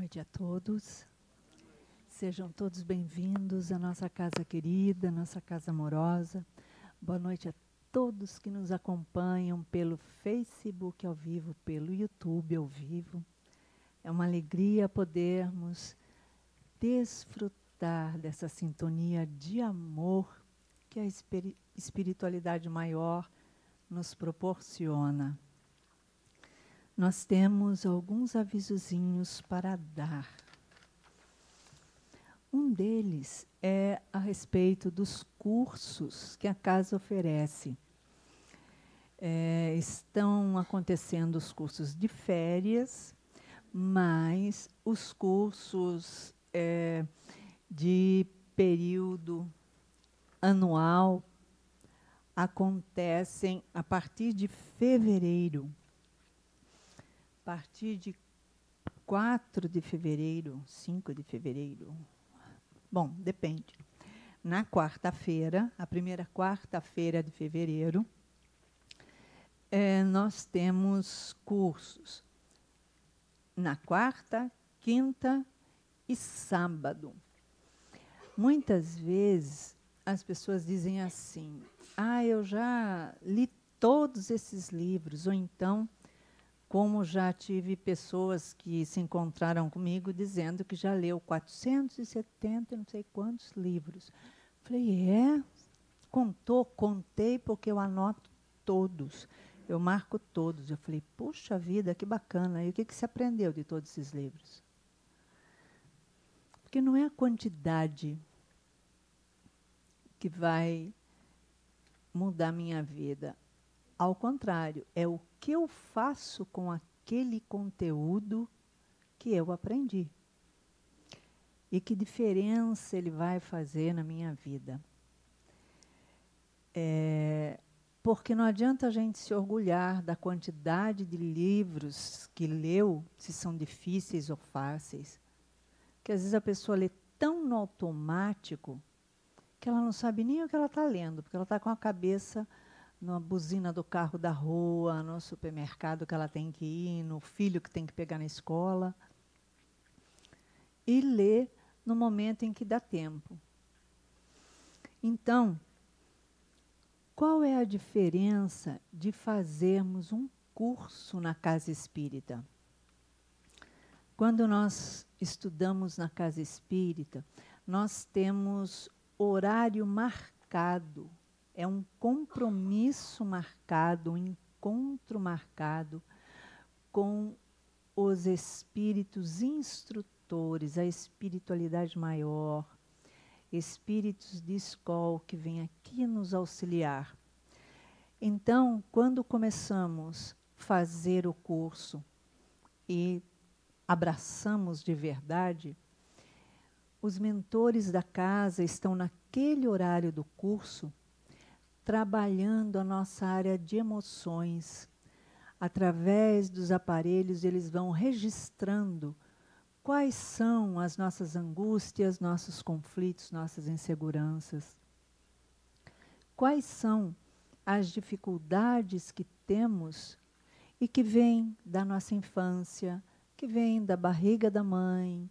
noite a todos. Sejam todos bem-vindos à nossa casa querida, nossa casa amorosa. Boa noite a todos que nos acompanham pelo Facebook ao vivo, pelo YouTube ao vivo. É uma alegria podermos desfrutar dessa sintonia de amor que a espiritualidade maior nos proporciona. Nós temos alguns avisozinhos para dar. Um deles é a respeito dos cursos que a casa oferece. Estão acontecendo os cursos de férias, mas os cursos de período anual acontecem a partir de fevereiro. A partir de 4 de fevereiro, 5 de fevereiro. Bom, depende. Na quarta-feira, a primeira quarta-feira de fevereiro, nós temos cursos. Na quarta, quinta e sábado. Muitas vezes as pessoas dizem assim: eu já li todos esses livros, ou então, como já tive pessoas que se encontraram comigo dizendo que já leu 470, não sei quantos livros. Falei, contou? Contei, porque eu anoto todos, eu marco todos. Eu falei, puxa vida, que bacana. E o que você aprendeu de todos esses livros? Porque não é a quantidade que vai mudar a minha vida. Ao contrário, é o que eu faço com aquele conteúdo que eu aprendi. E que diferença ele vai fazer na minha vida. Porque não adianta a gente se orgulhar da quantidade de livros que leu, se são difíceis ou fáceis. Que às vezes a pessoa lê tão no automático que ela não sabe nem o que ela está lendo, porque ela está com a cabeça na buzina do carro da rua, no supermercado que ela tem que ir, no filho que tem que pegar na escola. E ler no momento em que dá tempo. Então, qual é a diferença de fazermos um curso na casa espírita? Quando nós estudamos na casa espírita, nós temos horário marcado. É um compromisso marcado, um encontro marcado com os espíritos instrutores, a espiritualidade maior, espíritos de escola que vêm aqui nos auxiliar. Então, quando começamos a fazer o curso e abraçamos de verdade, os mentores da casa estão naquele horário do curso trabalhando a nossa área de emoções. Através dos aparelhos, eles vão registrando quais são as nossas angústias, nossos conflitos, nossas inseguranças. Quais são as dificuldades que temos e que vêm da nossa infância, que vêm da barriga da mãe,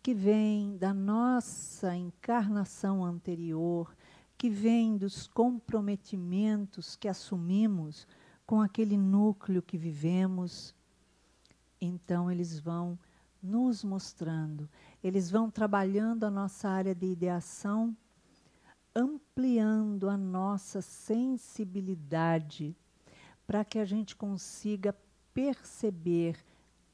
que vêm da nossa encarnação anterior, que vêm dos comprometimentos que assumimos com aquele núcleo que vivemos. Então, eles vão nos mostrando, eles vão trabalhando a nossa área de ideação, ampliando a nossa sensibilidade, para que a gente consiga perceber,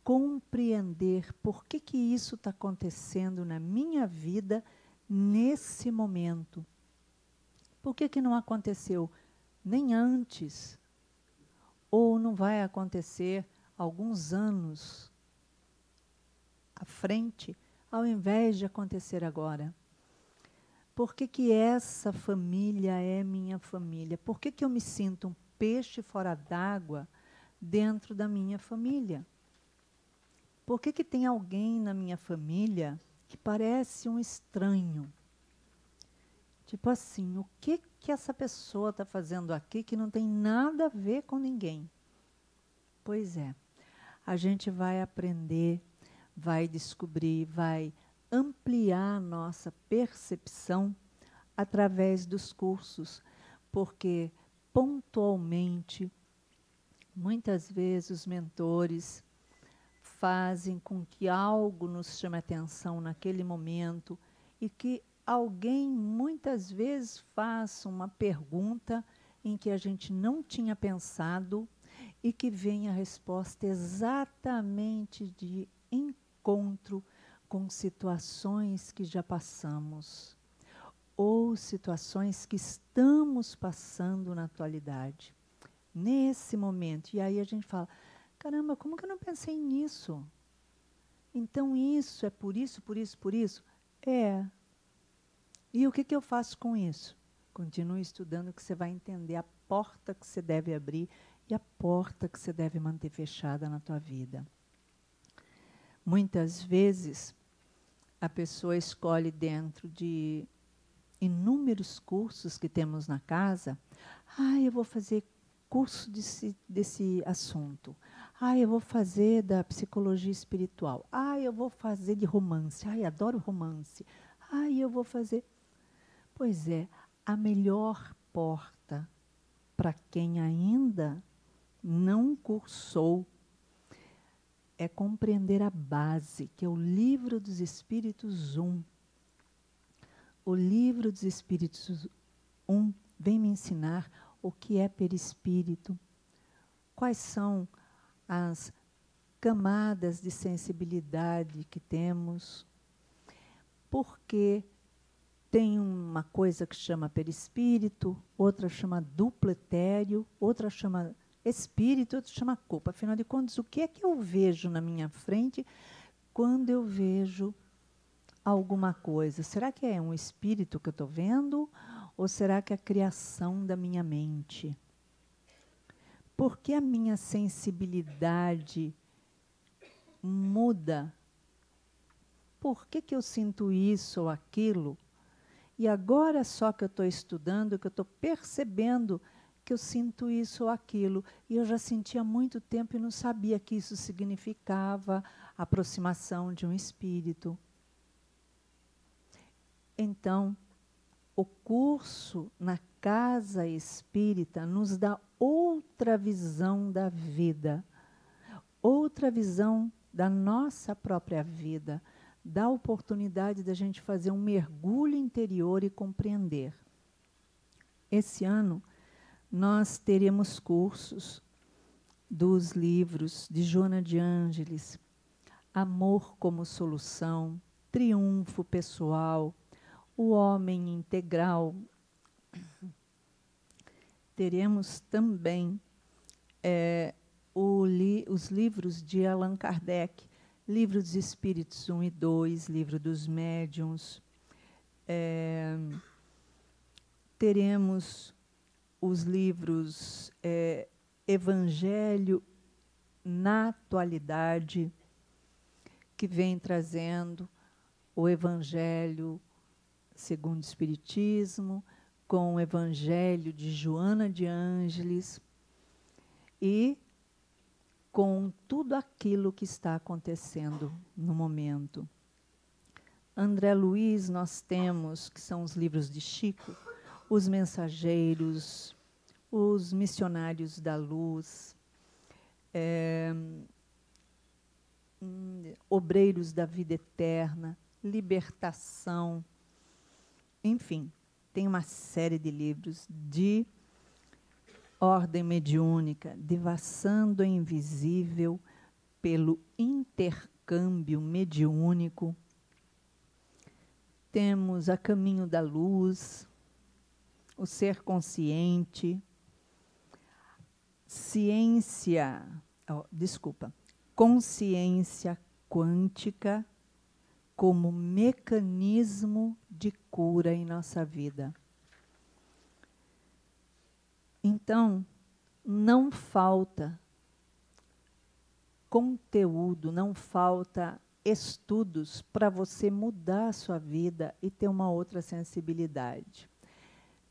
compreender por que isso está acontecendo na minha vida nesse momento. Por que não aconteceu nem antes? Ou não vai acontecer alguns anos à frente, ao invés de acontecer agora? Por que essa família é minha família? Por que eu me sinto um peixe fora d'água dentro da minha família? Por que tem alguém na minha família que parece um estranho? Tipo assim, o que essa pessoa está fazendo aqui que não tem nada a ver com ninguém? Pois é, a gente vai aprender, vai descobrir, vai ampliar nossa percepção através dos cursos, porque pontualmente, muitas vezes os mentores fazem com que algo nos chame a atenção naquele momento e que alguém muitas vezes faça uma pergunta em que a gente não tinha pensado e que venha a resposta exatamente de encontro com situações que já passamos ou situações que estamos passando na atualidade, nesse momento. E aí a gente fala, caramba, como que eu não pensei nisso? Então isso é por isso, por isso, por isso? É. E o que eu faço com isso? Continue estudando que você vai entender a porta que você deve abrir e a porta que você deve manter fechada na tua vida. Muitas vezes, a pessoa escolhe dentro de inúmeros cursos que temos na casa, eu vou fazer curso desse assunto. Eu vou fazer da psicologia espiritual. Eu vou fazer de romance. Adoro romance. Eu vou fazer... Pois é, a melhor porta para quem ainda não cursou é compreender a base, que é o Livro dos Espíritos 1. O Livro dos Espíritos 1 vem me ensinar o que é perispírito, quais são as camadas de sensibilidade que temos, porque tem uma coisa que chama perispírito, outra chama duplo etéreo, outra chama espírito, outra chama culpa. Afinal de contas, o que é que eu vejo na minha frente quando eu vejo alguma coisa? Será que é um espírito que eu estou vendo? Ou será que é a criação da minha mente? Por que a minha sensibilidade muda? Por que eu sinto isso ou aquilo? E agora só que eu estou estudando, que eu estou percebendo que eu sinto isso ou aquilo. E eu já sentia há muito tempo e não sabia que isso significava a aproximação de um espírito. Então, o curso na casa espírita nos dá outra visão da vida, outra visão da nossa própria vida, dá a oportunidade da gente fazer um mergulho interior e compreender. Esse ano, nós teremos cursos dos livros de Joana de Ângeles, Amor como Solução, Triunfo Pessoal, O Homem Integral. Teremos também os livros de Allan Kardec, Livro dos Espíritos 1 e 2, Livro dos Médiuns. Teremos os livros Evangelho na Atualidade, que vem trazendo o Evangelho segundo o Espiritismo, com o Evangelho de Joana de Ângeles e com tudo aquilo que está acontecendo no momento. André Luiz, nós temos, que são os livros de Chico, Os Mensageiros, Os Missionários da Luz, Obreiros da Vida Eterna, Libertação, enfim, tem uma série de livros de ordem mediúnica, devassando o invisível pelo intercâmbio mediúnico. Temos A Caminho da Luz, O Ser Consciente, Consciência Quântica como mecanismo de cura em nossa vida. Então, não falta conteúdo, não falta estudos para você mudar a sua vida e ter uma outra sensibilidade.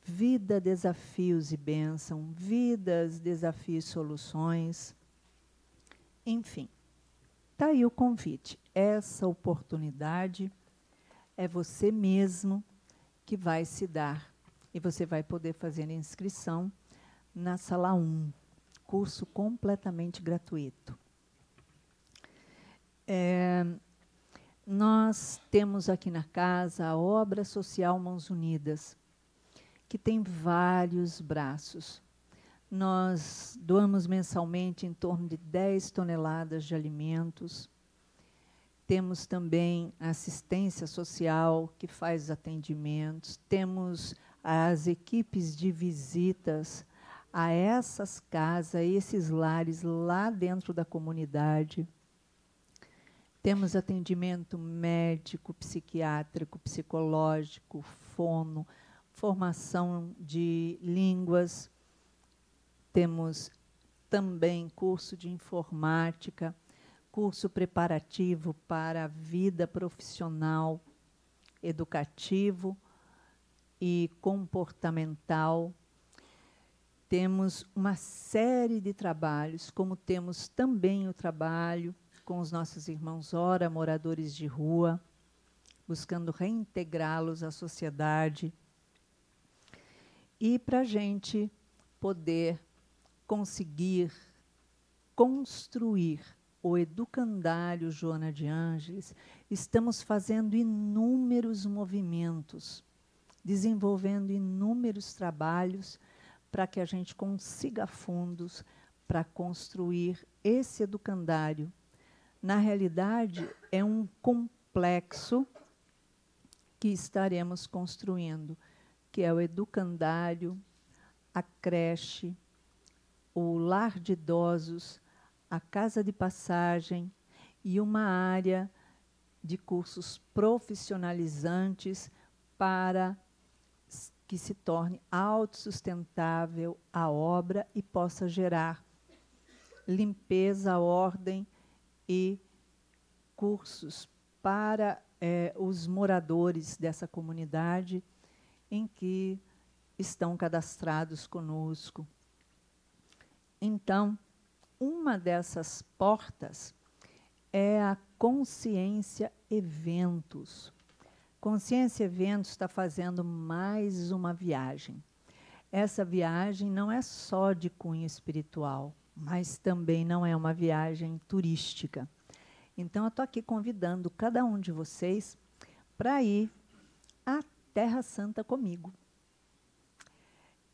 Vida, desafios e bênção, vidas, desafios e soluções. Enfim, Está aí o convite. Essa oportunidade é você mesmo que vai se dar. E você vai poder fazer a inscrição na Sala 1, curso completamente gratuito. Nós temos aqui na casa a Obra Social Mãos Unidas, que tem vários braços. Nós doamos mensalmente em torno de 10 toneladas de alimentos. Temos também a assistência social, que faz atendimentos. Temos as equipes de visitas a essas casas, esses lares lá dentro da comunidade. Temos atendimento médico, psiquiátrico, psicológico, fono, formação de línguas. Temos também curso de informática, curso preparativo para a vida profissional, educativo e comportamental. Temos uma série de trabalhos, como temos também o trabalho com os nossos irmãos ora moradores de rua, buscando reintegrá-los à sociedade. E para a gente poder conseguir construir o Educandário Joana de Ângeles, estamos fazendo inúmeros movimentos, desenvolvendo inúmeros trabalhos para que a gente consiga fundos para construir esse educandário. Na realidade, é um complexo que estaremos construindo, que é o educandário, a creche, o lar de idosos, a casa de passagem e uma área de cursos profissionalizantes para que se torne autossustentável a obra e possa gerar limpeza, ordem e cursos para os moradores dessa comunidade em que estão cadastrados conosco. Então, uma dessas portas é a Consciência Eventos. Consciência Eventos está fazendo mais uma viagem. Essa viagem não é só de cunho espiritual, mas também não é uma viagem turística. Então, eu estou aqui convidando cada um de vocês para ir à Terra Santa comigo.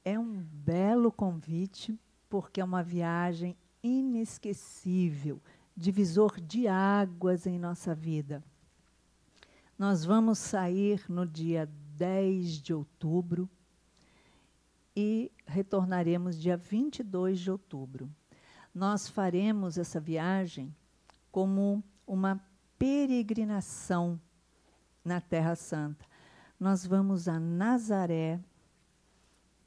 É um belo convite, porque é uma viagem inesquecível, divisor de águas em nossa vida. Nós vamos sair no dia 10 de outubro e retornaremos dia 22 de outubro. Nós faremos essa viagem como uma peregrinação na Terra Santa. Nós vamos a Nazaré,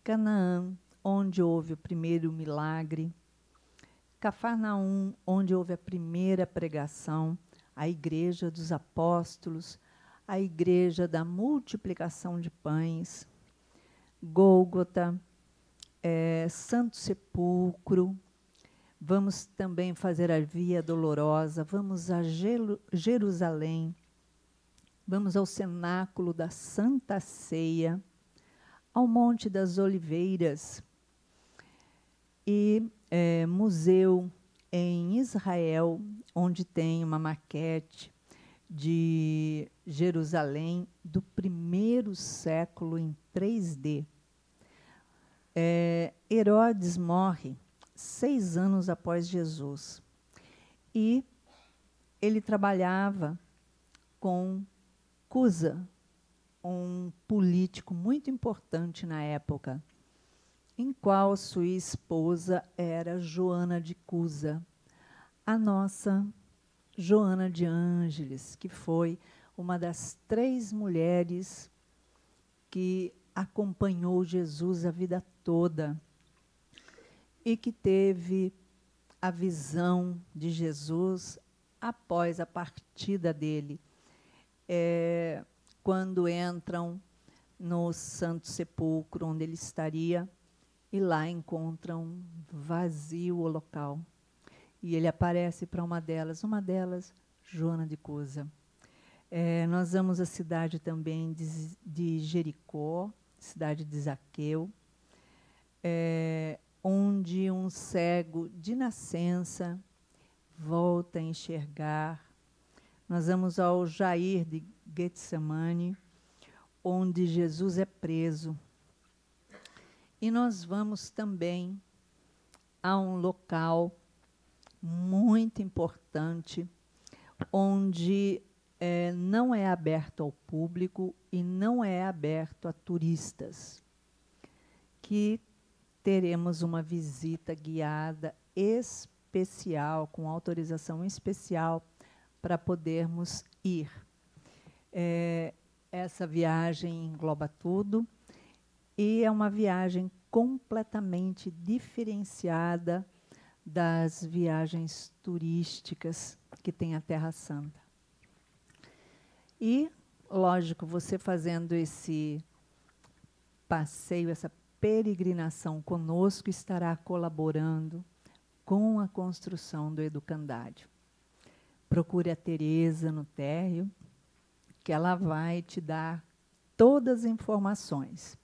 Canaã, onde houve o primeiro milagre, Cafarnaum, onde houve a primeira pregação, a Igreja dos Apóstolos, a Igreja da Multiplicação de Pães, Gólgota, Santo Sepulcro. Vamos também fazer a Via Dolorosa, vamos a Jerusalém, vamos ao Cenáculo da Santa Ceia, ao Monte das Oliveiras e museu em Israel, onde tem uma maquete de Jerusalém do primeiro século em 3D. Herodes morre 6 anos após Jesus e ele trabalhava com Cusa, um político muito importante na época, em qual sua esposa era Joana de Cusa, a nossa Joana de Ângeles, que foi uma das 3 mulheres que acompanhou Jesus a vida toda e que teve a visão de Jesus após a partida dele. Quando entram no Santo Sepulcro, onde ele estaria, e lá encontram vazio o local. e ele aparece para uma delas, Joana de Cusa. Nós vamos à cidade também de Jericó, cidade de Zaqueu, onde um cego de nascença volta a enxergar. Nós vamos ao Jair de Getsemane, onde Jesus é preso. E nós vamos também a um local muito importante, onde não é aberto ao público e não é aberto a turistas, que teremos uma visita guiada especial, com autorização especial, para podermos ir. Essa viagem engloba tudo, e é uma viagem completamente diferenciada das viagens turísticas que tem a Terra Santa. E, lógico, você fazendo esse passeio, essa peregrinação conosco, estará colaborando com a construção do educandário. Procure a Tereza no térreo, que ela vai te dar todas as informações.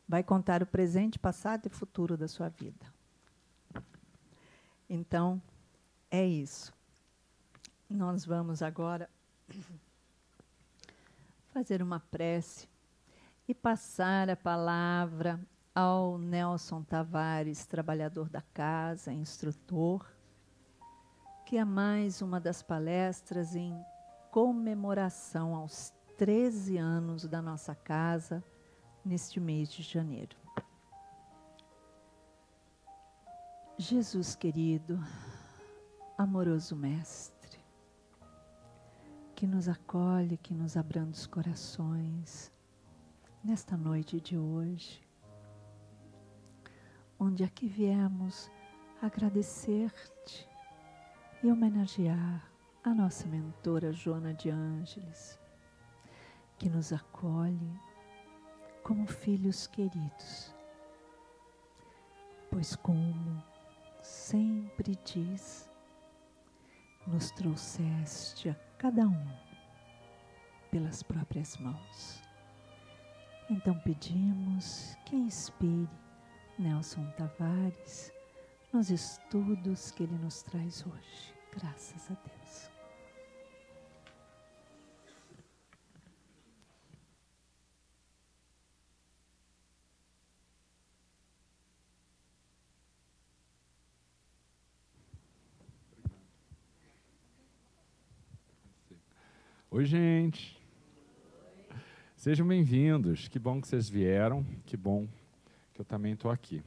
Vai contar o presente, passado e futuro da sua vida. Então, é isso. Nós vamos agora fazer uma prece e passar a palavra ao Nelson Tavares, trabalhador da casa, instrutor, que é mais uma das palestras em comemoração aos 13 anos da nossa casa, neste mês de janeiro. Jesus querido, amoroso Mestre, que nos acolhe, que nos abranda os corações, nesta noite de hoje, onde aqui viemos agradecer-te e homenagear a nossa mentora Joana de Ângeles, que nos acolhe como filhos queridos, pois como sempre diz, nos trouxeste a cada um pelas próprias mãos. Então pedimos que inspire Nelson Tavares nos estudos que ele nos traz hoje. Graças a Deus. Oi, gente. Sejam bem-vindos. Que bom que vocês vieram. Que bom que eu também estou aqui,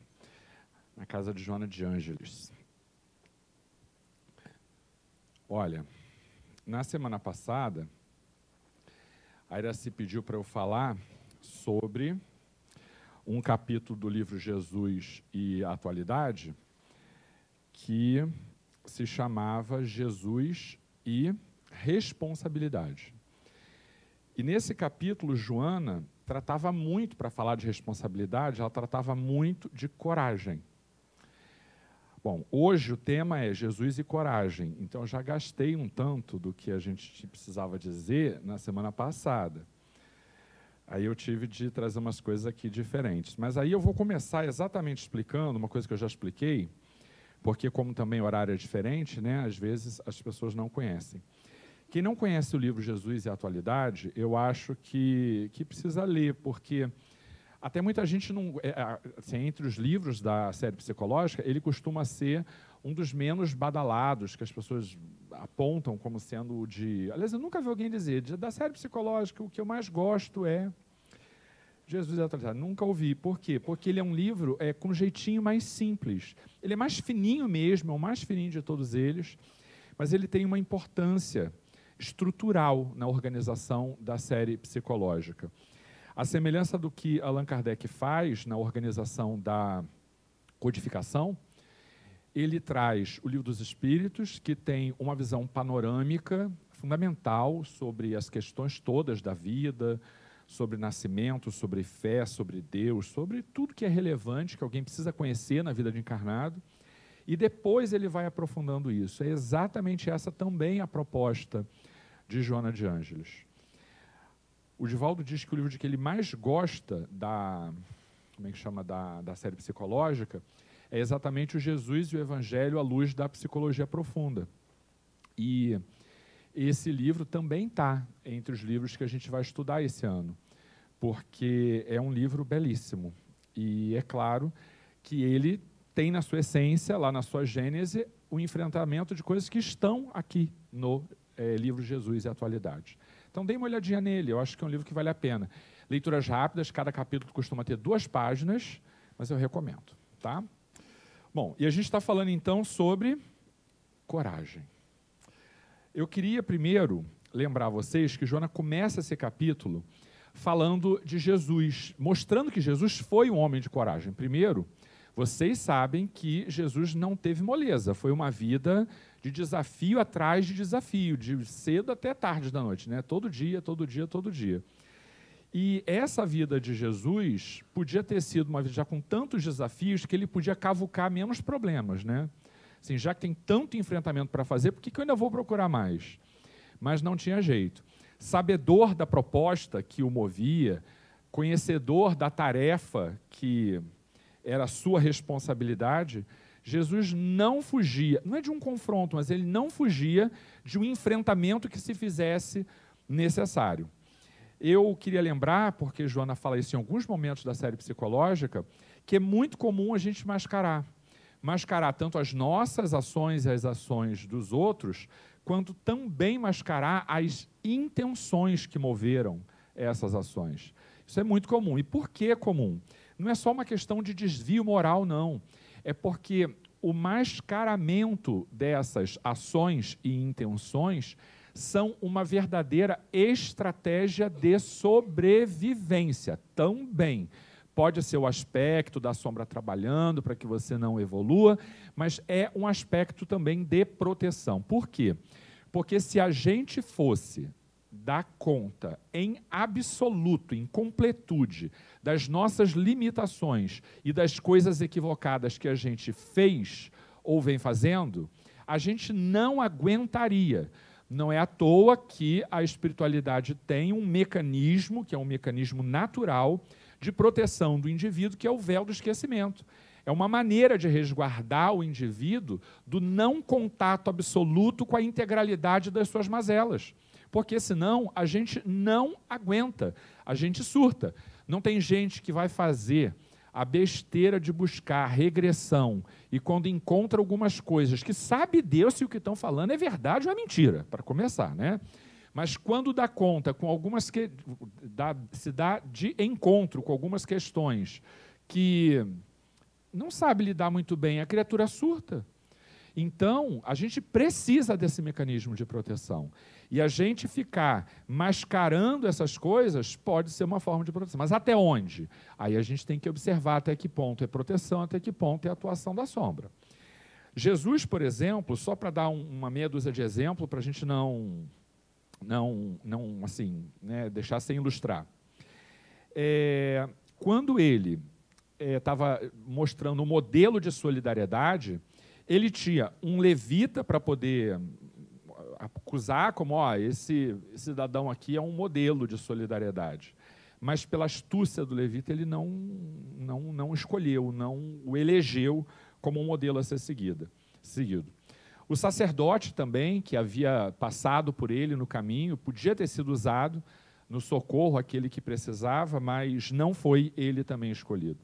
na casa de Joana de Ângeles. Olha, na semana passada, a Iraci pediu para eu falar sobre um capítulo do livro Jesus e a Atualidade, que se chamava Jesus e Responsabilidade. E nesse capítulo, Joana tratava muito, para falar de responsabilidade, ela tratava muito de coragem. Bom, hoje o tema é Jesus e coragem, então eu já gastei um tanto do que a gente precisava dizer na semana passada. Aí eu tive de trazer umas coisas aqui diferentes. Mas aí eu vou começar exatamente explicando uma coisa que eu já expliquei, porque como também o horário é diferente, né, às vezes as pessoas não conhecem. Quem não conhece o livro Jesus e a Atualidade, eu acho que precisa ler, porque até muita gente não... assim, entre os livros da série psicológica, ele costuma ser um dos menos badalados, que as pessoas apontam como sendo o de... Aliás, eu nunca vi alguém dizer, da série psicológica, o que eu mais gosto é Jesus e a Atualidade. Nunca ouvi. Por quê? Porque ele é um livro com um jeitinho mais simples. Ele é mais fininho mesmo, é o mais fininho de todos eles, mas ele tem uma importância estrutural na organização da série psicológica. A semelhança do que Allan Kardec faz na organização da codificação, ele traz o Livro dos Espíritos, que tem uma visão panorâmica fundamental sobre as questões todas da vida, sobre nascimento, sobre fé, sobre Deus, sobre tudo que é relevante, que alguém precisa conhecer na vida de encarnado. E depois ele vai aprofundando isso. É exatamente essa também a proposta de Joana de Ângeles. O Divaldo diz que o livro de que ele mais gosta da série psicológica é exatamente o Jesus e o Evangelho à luz da psicologia profunda. E esse livro também está entre os livros que a gente vai estudar esse ano, porque é um livro belíssimo. E é claro que ele tem na sua essência, lá na sua gênese, o enfrentamento de coisas que estão aqui no livro Jesus e Atualidade. Então, dê uma olhadinha nele, eu acho que é um livro que vale a pena. Leituras rápidas, cada capítulo costuma ter 2 páginas, mas eu recomendo. Tá? Bom, e a gente está falando então sobre coragem. Eu queria primeiro lembrar vocês que Joana começa esse capítulo falando de Jesus, mostrando que Jesus foi um homem de coragem. Primeiro, vocês sabem que Jesus não teve moleza, foi uma vida de desafio atrás de desafio, de cedo até tarde da noite, né? Todo dia, todo dia, todo dia. E essa vida de Jesus podia ter sido uma vida já com tantos desafios que ele podia cavucar menos problemas, né? Assim, já que tem tanto enfrentamento para fazer, por que eu ainda vou procurar mais? Mas não tinha jeito. Sabedor da proposta que o movia, conhecedor da tarefa que era a sua responsabilidade, Jesus não fugia, não é de um confronto, mas ele não fugia de um enfrentamento que se fizesse necessário. Eu queria lembrar, porque Joana fala isso em alguns momentos da série psicológica, que é muito comum a gente mascarar tanto as nossas ações e as ações dos outros, quanto também mascarar as intenções que moveram essas ações. Isso é muito comum. E por que é comum? Não é só uma questão de desvio moral, não. É porque o mascaramento dessas ações e intenções são uma verdadeira estratégia de sobrevivência também. Pode ser o aspecto da sombra trabalhando para que você não evolua, mas é um aspecto também de proteção. Por quê? Porque se a gente fosse dar conta em absoluto, em completude, das nossas limitações e das coisas equivocadas que a gente fez ou vem fazendo, a gente não aguentaria. Não é à toa que a espiritualidade tem um mecanismo, que é um mecanismo natural, de proteção do indivíduo, que é o véu do esquecimento. É uma maneira de resguardar o indivíduo do não contato absoluto com a integralidade das suas mazelas. Porque, senão, a gente não aguenta, a gente surta. Não tem gente que vai fazer a besteira de buscar regressão e, quando encontra algumas coisas que sabe Deus se o que estão falando é verdade ou é mentira, para começar, né? Mas quando dá conta com algumas que se dá de encontro com algumas questões que não sabe lidar muito bem, a criatura surta. Então, a gente precisa desse mecanismo de proteção. E a gente ficar mascarando essas coisas pode ser uma forma de proteção. Mas até onde? Aí a gente tem que observar até que ponto é proteção, até que ponto é atuação da sombra. Jesus, por exemplo, só para dar uma meia dúzia de exemplo, para a gente não assim, né, deixar sem ilustrar. Quando ele estava mostrando um modelo de solidariedade, ele tinha um levita para poder acusar como, esse cidadão aqui é um modelo de solidariedade. Mas pela astúcia do levita, ele não escolheu, não o elegeu como um modelo a ser seguido. O sacerdote também, que havia passado por ele no caminho, podia ter sido usado no socorro àquele que precisava, mas não foi ele também escolhido.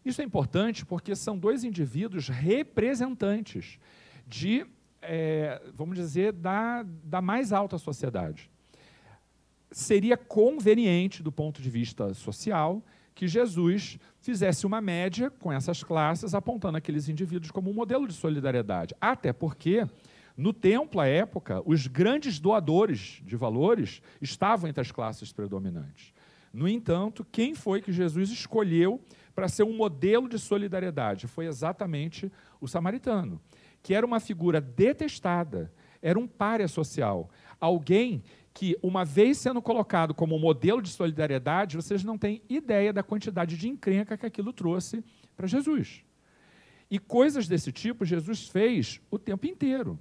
Isso é importante porque são 2 indivíduos representantes de, vamos dizer, da mais alta sociedade. Seria conveniente, do ponto de vista social, que Jesus fizesse uma média com essas classes, apontando aqueles indivíduos como um modelo de solidariedade. Até porque, no templo, à época, os grandes doadores de valores estavam entre as classes predominantes. No entanto, quem foi que Jesus escolheu para ser um modelo de solidariedade? Foi exatamente o samaritano, que era uma figura detestada, era um pária social, alguém que, uma vez sendo colocado como modelo de solidariedade, vocês não têm ideia da quantidade de encrenca que aquilo trouxe para Jesus. E coisas desse tipo Jesus fez o tempo inteiro.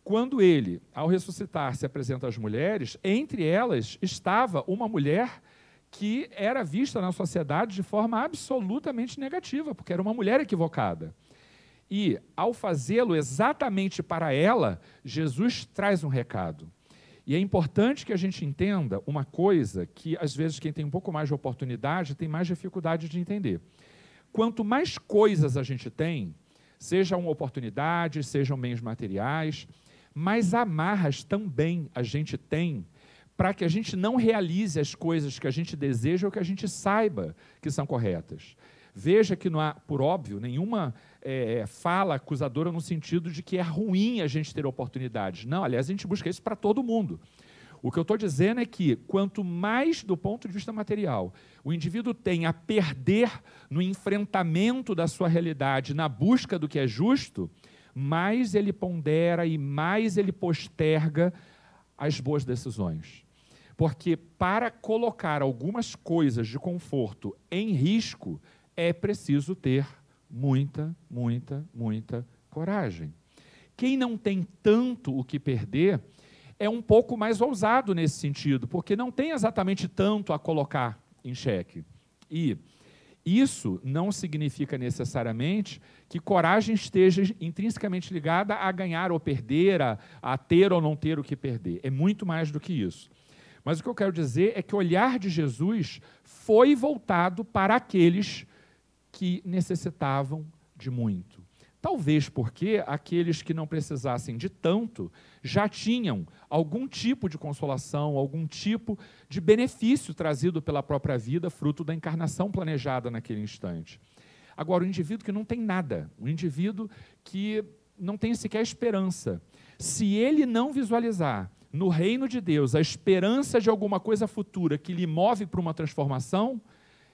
Quando ele, ao ressuscitar, se apresenta às mulheres, entre elas estava uma mulher que era vista na sociedade de forma absolutamente negativa, porque era uma mulher equivocada. E, ao fazê-lo exatamente para ela, Jesus traz um recado. E é importante que a gente entenda uma coisa que, às vezes, quem tem um pouco mais de oportunidade tem mais dificuldade de entender. Quanto mais coisas a gente tem, sejam oportunidades, sejam bens materiais, mais amarras também a gente tem para que a gente não realize as coisas que a gente deseja ou que a gente saiba que são corretas. Veja que não há, por óbvio, nenhuma fala acusadora no sentido de que é ruim a gente ter oportunidades. Não, aliás, a gente busca isso para todo mundo. O que eu estou dizendo é que, quanto mais, do ponto de vista material, o indivíduo tem a perder no enfrentamento da sua realidade, na busca do que é justo, mais ele pondera e mais ele posterga as boas decisões. Porque para colocar algumas coisas de conforto em risco, é preciso ter muita coragem. Quem não tem tanto o que perder é um pouco mais ousado nesse sentido, porque não tem exatamente tanto a colocar em xeque. E isso não significa necessariamente que coragem esteja intrinsecamente ligada a ganhar ou perder, a ter ou não ter o que perder. É muito mais do que isso. Mas o que eu quero dizer é que o olhar de Jesus foi voltado para aqueles que necessitavam de muito. Talvez porque aqueles que não precisassem de tanto já tinham algum tipo de consolação, algum tipo de benefício trazido pela própria vida, fruto da encarnação planejada naquele instante. Agora, o indivíduo que não tem nada, o indivíduo que não tem sequer esperança, se ele não visualizar no reino de Deus a esperança de alguma coisa futura que lhe move para uma transformação,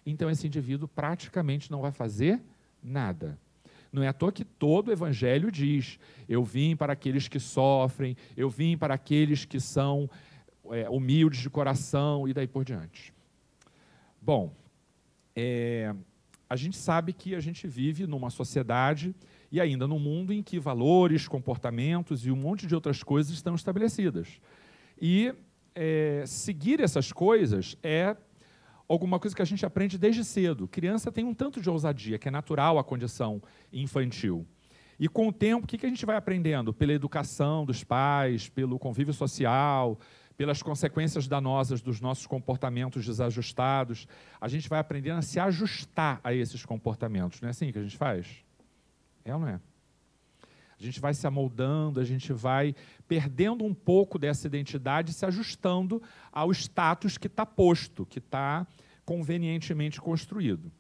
então esse indivíduo praticamente não vai fazer nada. Não é à toa que todo o Evangelho diz: eu vim para aqueles que sofrem, eu vim para aqueles que são humildes de coração, e daí por diante. Bom, a gente sabe que a gente vive numa sociedade e ainda num mundo em que valores, comportamentos e um monte de outras coisas estão estabelecidas. E seguir essas coisas é alguma coisa que a gente aprende desde cedo. Criança tem um tanto de ousadia, que é natural à condição infantil. E com o tempo, o que a gente vai aprendendo? Pela educação dos pais, pelo convívio social, pelas consequências danosas dos nossos comportamentos desajustados, a gente vai aprendendo a se ajustar a esses comportamentos. Não é assim que a gente faz? É ou não é? A gente vai se amoldando, a gente vai perdendo um pouco dessa identidade, se ajustando ao status que está posto, que está convenientemente construído.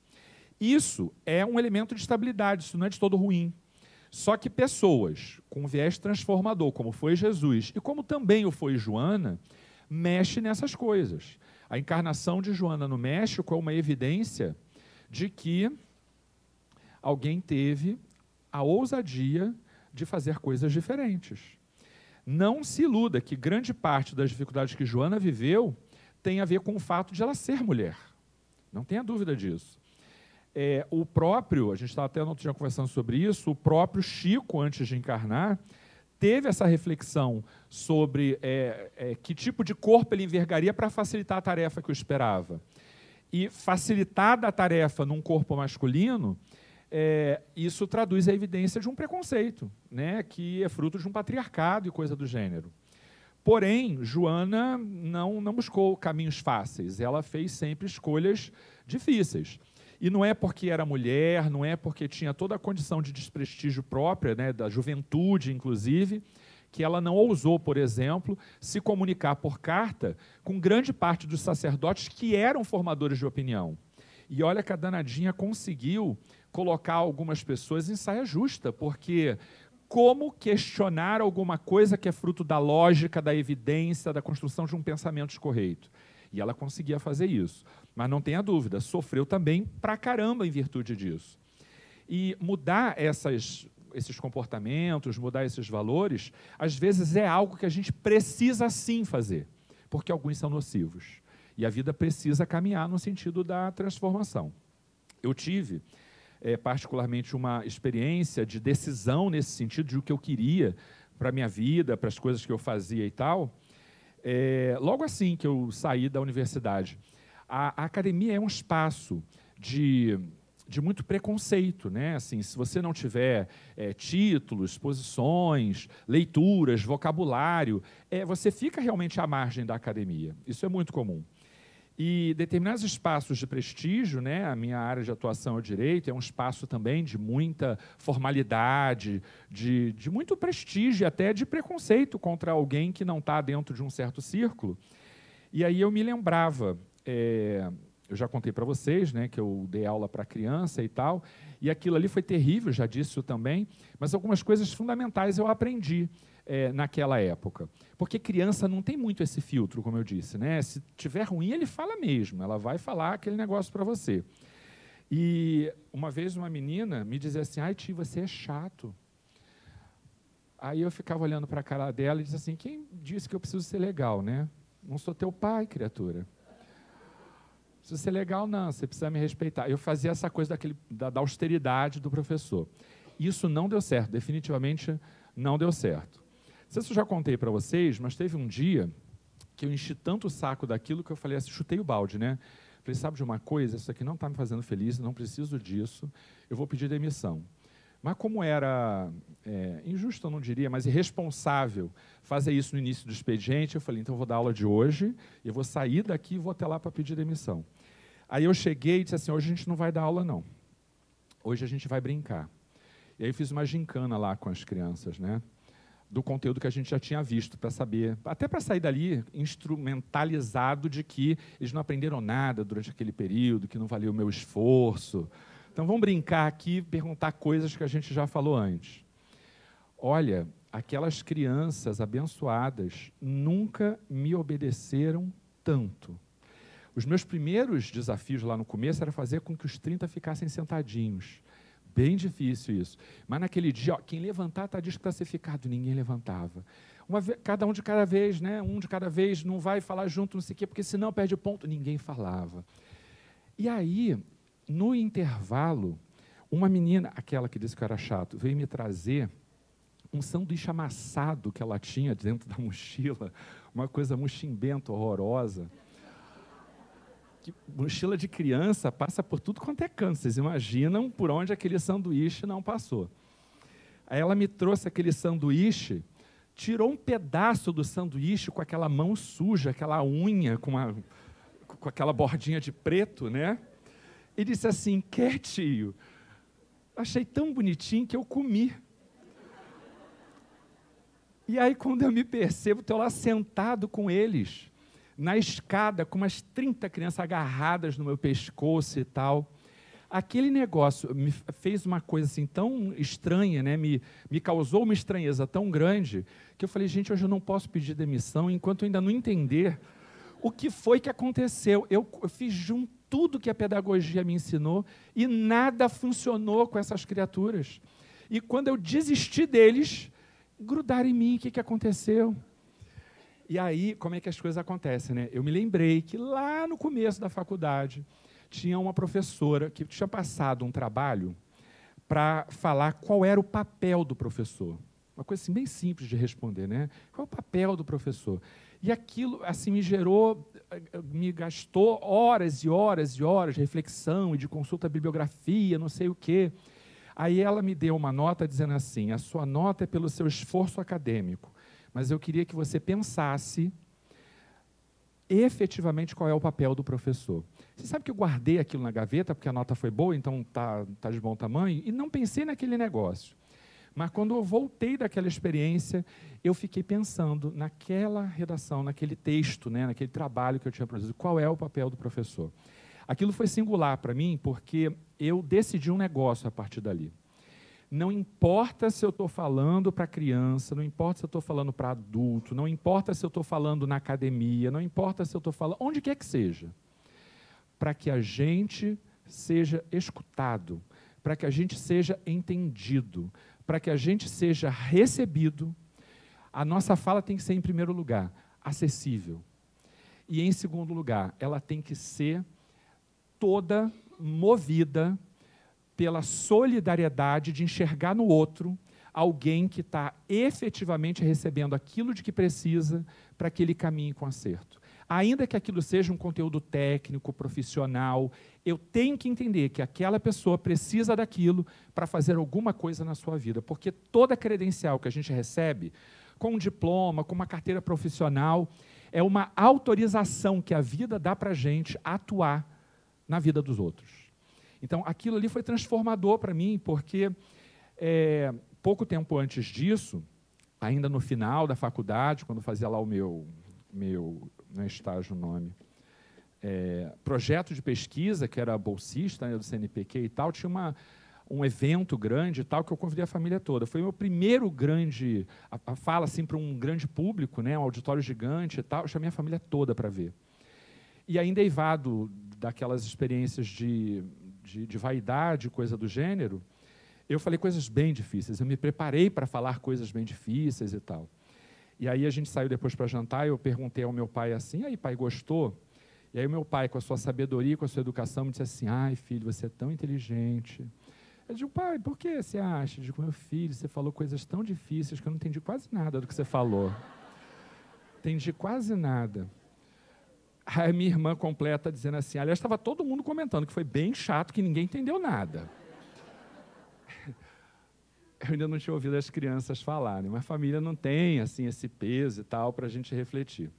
Isso é um elemento de estabilidade, isso não é de todo ruim. Só que pessoas com viés transformador, como foi Jesus, e como também o foi Joana, mexe nessas coisas. A encarnação de Joana no México é uma evidência de que alguém teve a ousadia de fazer coisas diferentes. Não se iluda que grande parte das dificuldades que Joana viveu tem a ver com o fato de ela ser mulher. Não tenha dúvida disso. O próprio, a gente estava até no outro dia conversando sobre isso, o próprio Chico, antes de encarnar, teve essa reflexão sobre que tipo de corpo ele envergaria para facilitar a tarefa que o esperava. E facilitada a tarefa num corpo masculino, isso traduz a evidência de um preconceito, né, que é fruto de um patriarcado e coisa do gênero. Porém, Joana não buscou caminhos fáceis, ela fez sempre escolhas difíceis. E não é porque era mulher, não é porque tinha toda a condição de desprestígio própria, né, da juventude, inclusive, que ela não ousou, por exemplo, se comunicar por carta com grande parte dos sacerdotes que eram formadores de opinião. E olha que a danadinha conseguiu colocar algumas pessoas em saia justa, porque como questionar alguma coisa que é fruto da lógica, da evidência, da construção de um pensamento correto? E ela conseguia fazer isso. Mas não tenha dúvida, sofreu também pra caramba em virtude disso. E mudar esses comportamentos, mudar esses valores, às vezes é algo que a gente precisa sim fazer, porque alguns são nocivos. E a vida precisa caminhar no sentido da transformação. Eu tive particularmente uma experiência de decisão nesse sentido de o que eu queria para a minha vida, para as coisas que eu fazia e tal, logo assim que eu saí da universidade. A academia é um espaço de muito preconceito, né? Assim, se você não tiver títulos, posições, leituras, vocabulário, você fica realmente à margem da academia. Isso é muito comum. E determinados espaços de prestígio, né? A minha área de atuação é o direito, é um espaço também de muita formalidade, de muito prestígio, até de preconceito contra alguém que não está dentro de um certo círculo. E aí eu me lembrava... eu já contei para vocês, né, que eu dei aula para criança e tal, e aquilo ali foi terrível, já disse isso também, mas algumas coisas fundamentais eu aprendi naquela época. Porque criança não tem muito esse filtro, como eu disse, né? Se tiver ruim, ele fala mesmo, ela vai falar aquele negócio para você. E uma vez uma menina me dizia assim, ai, tio, você é chato. Aí eu ficava olhando para a cara dela e disse assim, quem disse que eu preciso ser legal, né? Não sou teu pai, criatura. Se você é legal, não, você precisa me respeitar. Eu fazia essa coisa da austeridade do professor. Isso não deu certo, definitivamente não deu certo. Não sei se eu já contei para vocês, mas teve um dia que eu enchi tanto o saco daquilo que eu falei assim, chutei o balde, né? Falei, sabe de uma coisa? Isso aqui não está me fazendo feliz, não preciso disso, eu vou pedir demissão. Mas como era injusto, eu não diria, mas irresponsável fazer isso no início do expediente, eu falei, então eu vou dar aula de hoje, eu vou sair daqui e vou até lá para pedir demissão. Aí eu cheguei e disse assim, hoje a gente não vai dar aula, não. Hoje a gente vai brincar. E aí eu fiz uma gincana lá com as crianças, né? Do conteúdo que a gente já tinha visto, para saber, até para sair dali instrumentalizado de que eles não aprenderam nada durante aquele período, que não valeu o meu esforço. Então, vamos brincar aqui e perguntar coisas que a gente já falou antes. Olha, aquelas crianças abençoadas nunca me obedeceram tanto. Os meus primeiros desafios lá no começo era fazer com que os 30 ficassem sentadinhos. Bem difícil isso. Mas naquele dia, quem levantar está desclassificado. Ninguém levantava. Cada um de cada vez, né? Um de cada vez, não vai falar junto, não sei o quê, porque senão perde ponto. Ninguém falava. E aí... No intervalo, uma menina, aquela que disse que eu era chato, veio me trazer um sanduíche amassado que ela tinha dentro da mochila, uma coisa muximbenta, horrorosa. Que mochila de criança passa por tudo quanto é canto, vocês imaginam por onde aquele sanduíche não passou. Aí ela me trouxe aquele sanduíche, tirou um pedaço do sanduíche com aquela mão suja, aquela unha com aquela bordinha de preto, né? E disse assim, quer, tio? Achei tão bonitinho que eu comi. E aí, quando eu me percebo, estou lá sentado com eles, na escada, com umas 30 crianças agarradas no meu pescoço e tal. Aquele negócio me fez uma coisa assim tão estranha, né? Me causou uma estranheza tão grande, que eu falei, gente, hoje eu não posso pedir demissão enquanto eu ainda não entender o que foi que aconteceu. Eu fiz tudo que a pedagogia me ensinou e nada funcionou com essas criaturas. E quando eu desisti deles, grudaram em mim, o que aconteceu? E aí, como é que as coisas acontecem, né? Eu me lembrei que lá no começo da faculdade tinha uma professora que tinha passado um trabalho para falar qual era o papel do professor. Uma coisa assim, bem simples de responder, né? Qual é o papel do professor? E aquilo assim, me gastou horas e horas e horas de reflexão e de consulta à bibliografia, não sei o quê. Aí ela me deu uma nota dizendo assim, a sua nota é pelo seu esforço acadêmico, mas eu queria que você pensasse efetivamente qual é o papel do professor. Você sabe que eu guardei aquilo na gaveta, porque a nota foi boa, então tá de bom tamanho, e não pensei naquele negócio. Mas quando eu voltei daquela experiência, eu fiquei pensando naquela redação, naquele texto, né, naquele trabalho que eu tinha produzido, qual é o papel do professor. Aquilo foi singular para mim, porque eu decidi um negócio a partir dali. Não importa se eu estou falando para criança, não importa se eu estou falando para adulto, não importa se eu estou falando na academia, não importa se eu estou falando, onde quer que seja, para que a gente seja escutado, para que a gente seja entendido, para que a gente seja recebido, a nossa fala tem que ser, em primeiro lugar, acessível. E, em segundo lugar, ela tem que ser toda movida pela solidariedade de enxergar no outro alguém que está efetivamente recebendo aquilo de que precisa para que ele caminhe com acerto. Ainda que aquilo seja um conteúdo técnico, profissional, eu tenho que entender que aquela pessoa precisa daquilo para fazer alguma coisa na sua vida, porque toda credencial que a gente recebe, com um diploma, com uma carteira profissional, é uma autorização que a vida dá para a gente atuar na vida dos outros. Então, aquilo ali foi transformador para mim, porque pouco tempo antes disso, ainda no final da faculdade, quando fazia lá o meu não é estágio o nome, projeto de pesquisa, que era bolsista, né, do CNPq e tal, tinha um evento grande e tal, que eu convidei a família toda. Foi o meu primeiro grande, a fala assim para um grande público, né, um auditório gigante e tal, eu chamei a família toda para ver. E ainda eivado daquelas experiências de vaidade, coisa do gênero, eu falei coisas bem difíceis, eu me preparei para falar coisas bem difíceis e tal. E aí a gente saiu depois para jantar e eu perguntei ao meu pai assim, aí pai, gostou? E aí o meu pai, com a sua sabedoria, com a sua educação, me disse assim, ai filho, você é tão inteligente. Eu digo, pai, por que você acha? Eu digo, meu filho, você falou coisas tão difíceis que eu não entendi quase nada do que você falou. Entendi quase nada. Aí a minha irmã completa dizendo assim, aliás, estava todo mundo comentando que foi bem chato, que ninguém entendeu nada. Eu ainda não tinha ouvido as crianças falarem, mas a família não tem assim, esse peso e tal para a gente refletir.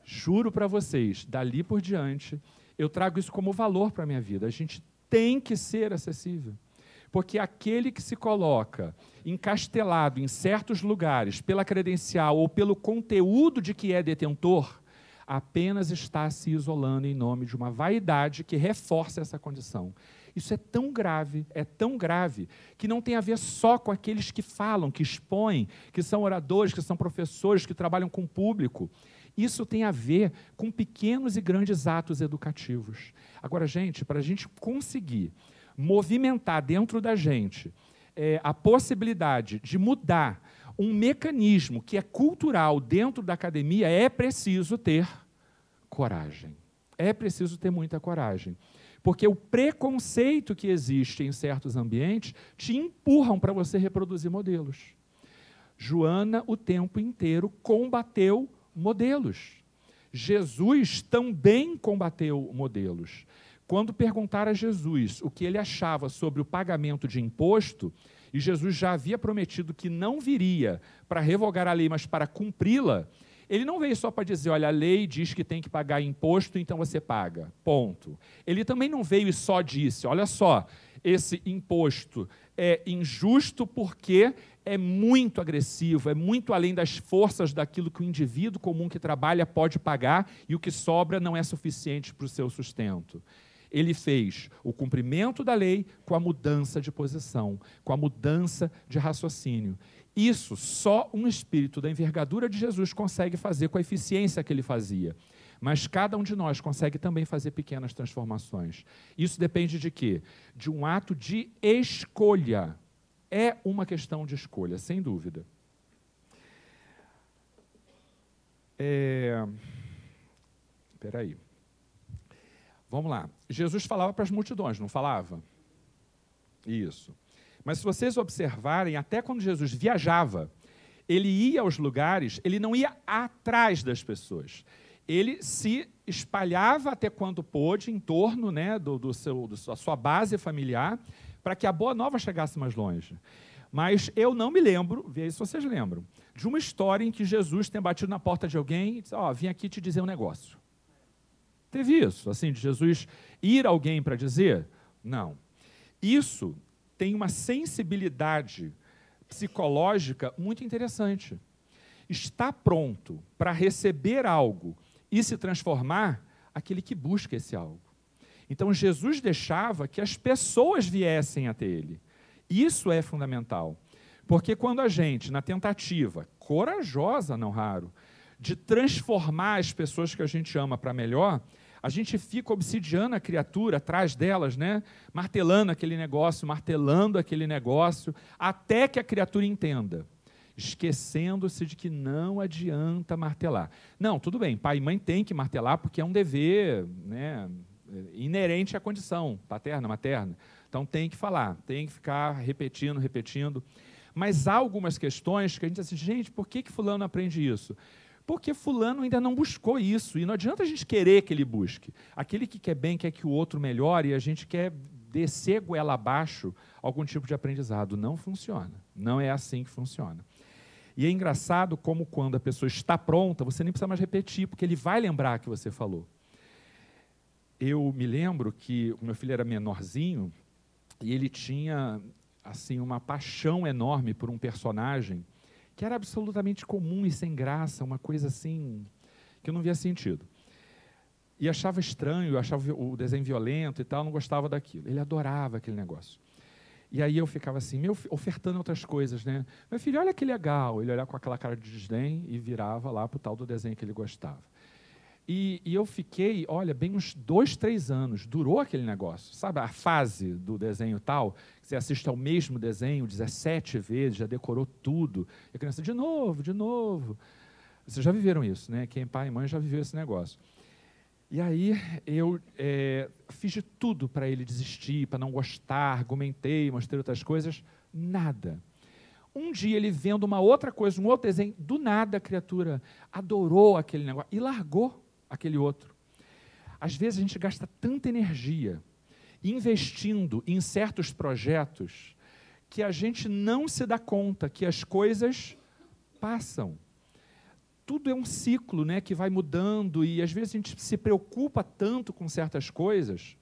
Juro para vocês, dali por diante, eu trago isso como valor para a minha vida. A gente tem que ser acessível. Porque aquele que se coloca encastelado em certos lugares pela credencial ou pelo conteúdo de que é detentor, apenas está se isolando em nome de uma vaidade que reforça essa condição. Isso é tão grave, que não tem a ver só com aqueles que falam, que expõem, que são oradores, que são professores, que trabalham com o público. Isso tem a ver com pequenos e grandes atos educativos. Agora, gente, para a gente conseguir movimentar dentro da gente a possibilidade de mudar um mecanismo que é cultural dentro da academia, é preciso ter coragem. É preciso ter muita coragem. Porque o preconceito que existe em certos ambientes te empurram para você reproduzir modelos. Joana, o tempo inteiro, combateu modelos. Jesus também combateu modelos. Quando perguntaram a Jesus o que ele achava sobre o pagamento de imposto, e Jesus já havia prometido que não viria para revogar a lei, mas para cumpri-la, ele não veio só para dizer, olha, a lei diz que tem que pagar imposto, então você paga, ponto. Ele também não veio e só disse, olha só, esse imposto é injusto porque é muito agressivo, é muito além das forças daquilo que o indivíduo comum que trabalha pode pagar e o que sobra não é suficiente para o seu sustento. Ele fez o cumprimento da lei com a mudança de posição, com a mudança de raciocínio. Isso só um espírito da envergadura de Jesus consegue fazer com a eficiência que ele fazia. Mas cada um de nós consegue também fazer pequenas transformações. Isso depende de quê? De um ato de escolha. É uma questão de escolha, sem dúvida. Espera aí. Vamos lá. Jesus falava para as multidões, não falava? Isso. Mas se vocês observarem, até quando Jesus viajava, ele ia aos lugares, ele não ia atrás das pessoas. Ele se espalhava até quando pôde, em torno, né, da sua base familiar, para que a boa nova chegasse mais longe. Mas eu não me lembro, vê aí se vocês lembram, de uma história em que Jesus tenha batido na porta de alguém e disse, ó, vim aqui te dizer um negócio. Teve isso, assim, de Jesus ir a alguém para dizer? Não. Isso tem uma sensibilidade psicológica muito interessante. Está pronto para receber algo e se transformar aquele que busca esse algo. Então, Jesus deixava que as pessoas viessem até ele. Isso é fundamental. Porque quando a gente, na tentativa, corajosa, não raro, de transformar as pessoas que a gente ama para melhor, a gente fica obsidiando a criatura atrás delas, né? Martelando aquele negócio, até que a criatura entenda, esquecendo-se de que não adianta martelar. Não, tudo bem, pai e mãe têm que martelar porque é um dever, né, inerente à condição paterna, materna. Então tem que falar, tem que ficar repetindo. Mas há algumas questões que a gente diz assim, gente, por que fulano aprende isso? Porque fulano ainda não buscou isso, e não adianta a gente querer que ele busque. Aquele que quer bem, quer que o outro melhore, e a gente quer descer goela abaixo algum tipo de aprendizado. Não funciona, não é assim que funciona. E é engraçado como quando a pessoa está pronta, você nem precisa mais repetir, porque ele vai lembrar que você falou. Eu me lembro que o meu filho era menorzinho, e ele tinha assim, uma paixão enorme por um personagem que era absolutamente comum e sem graça, uma coisa assim, que eu não via sentido. E achava estranho, achava o desenho violento e tal, não gostava daquilo. Ele adorava aquele negócio. E aí eu ficava assim, ofertando outras coisas, né? Meu filho, olha que legal. Ele olhava com aquela cara de desdém e virava lá para o tal do desenho que ele gostava. E eu fiquei, olha, bem uns 2, 3 anos, durou aquele negócio. Sabe a fase do desenho tal? Você assiste ao mesmo desenho 17 vezes, já decorou tudo. E a criança, de novo. Vocês já viveram isso, né? Quem é pai e mãe já viveu esse negócio. E aí eu fiz de tudo para ele desistir, para não gostar, argumentei, mostrei outras coisas, nada. Um dia ele vendo uma outra coisa, um outro desenho, do nada a criatura adorou aquele negócio e largou aquele outro. Às vezes a gente gasta tanta energia investindo em certos projetos que a gente não se dá conta que as coisas passam. Tudo é um ciclo, né, que vai mudando e às vezes a gente se preocupa tanto com certas coisas.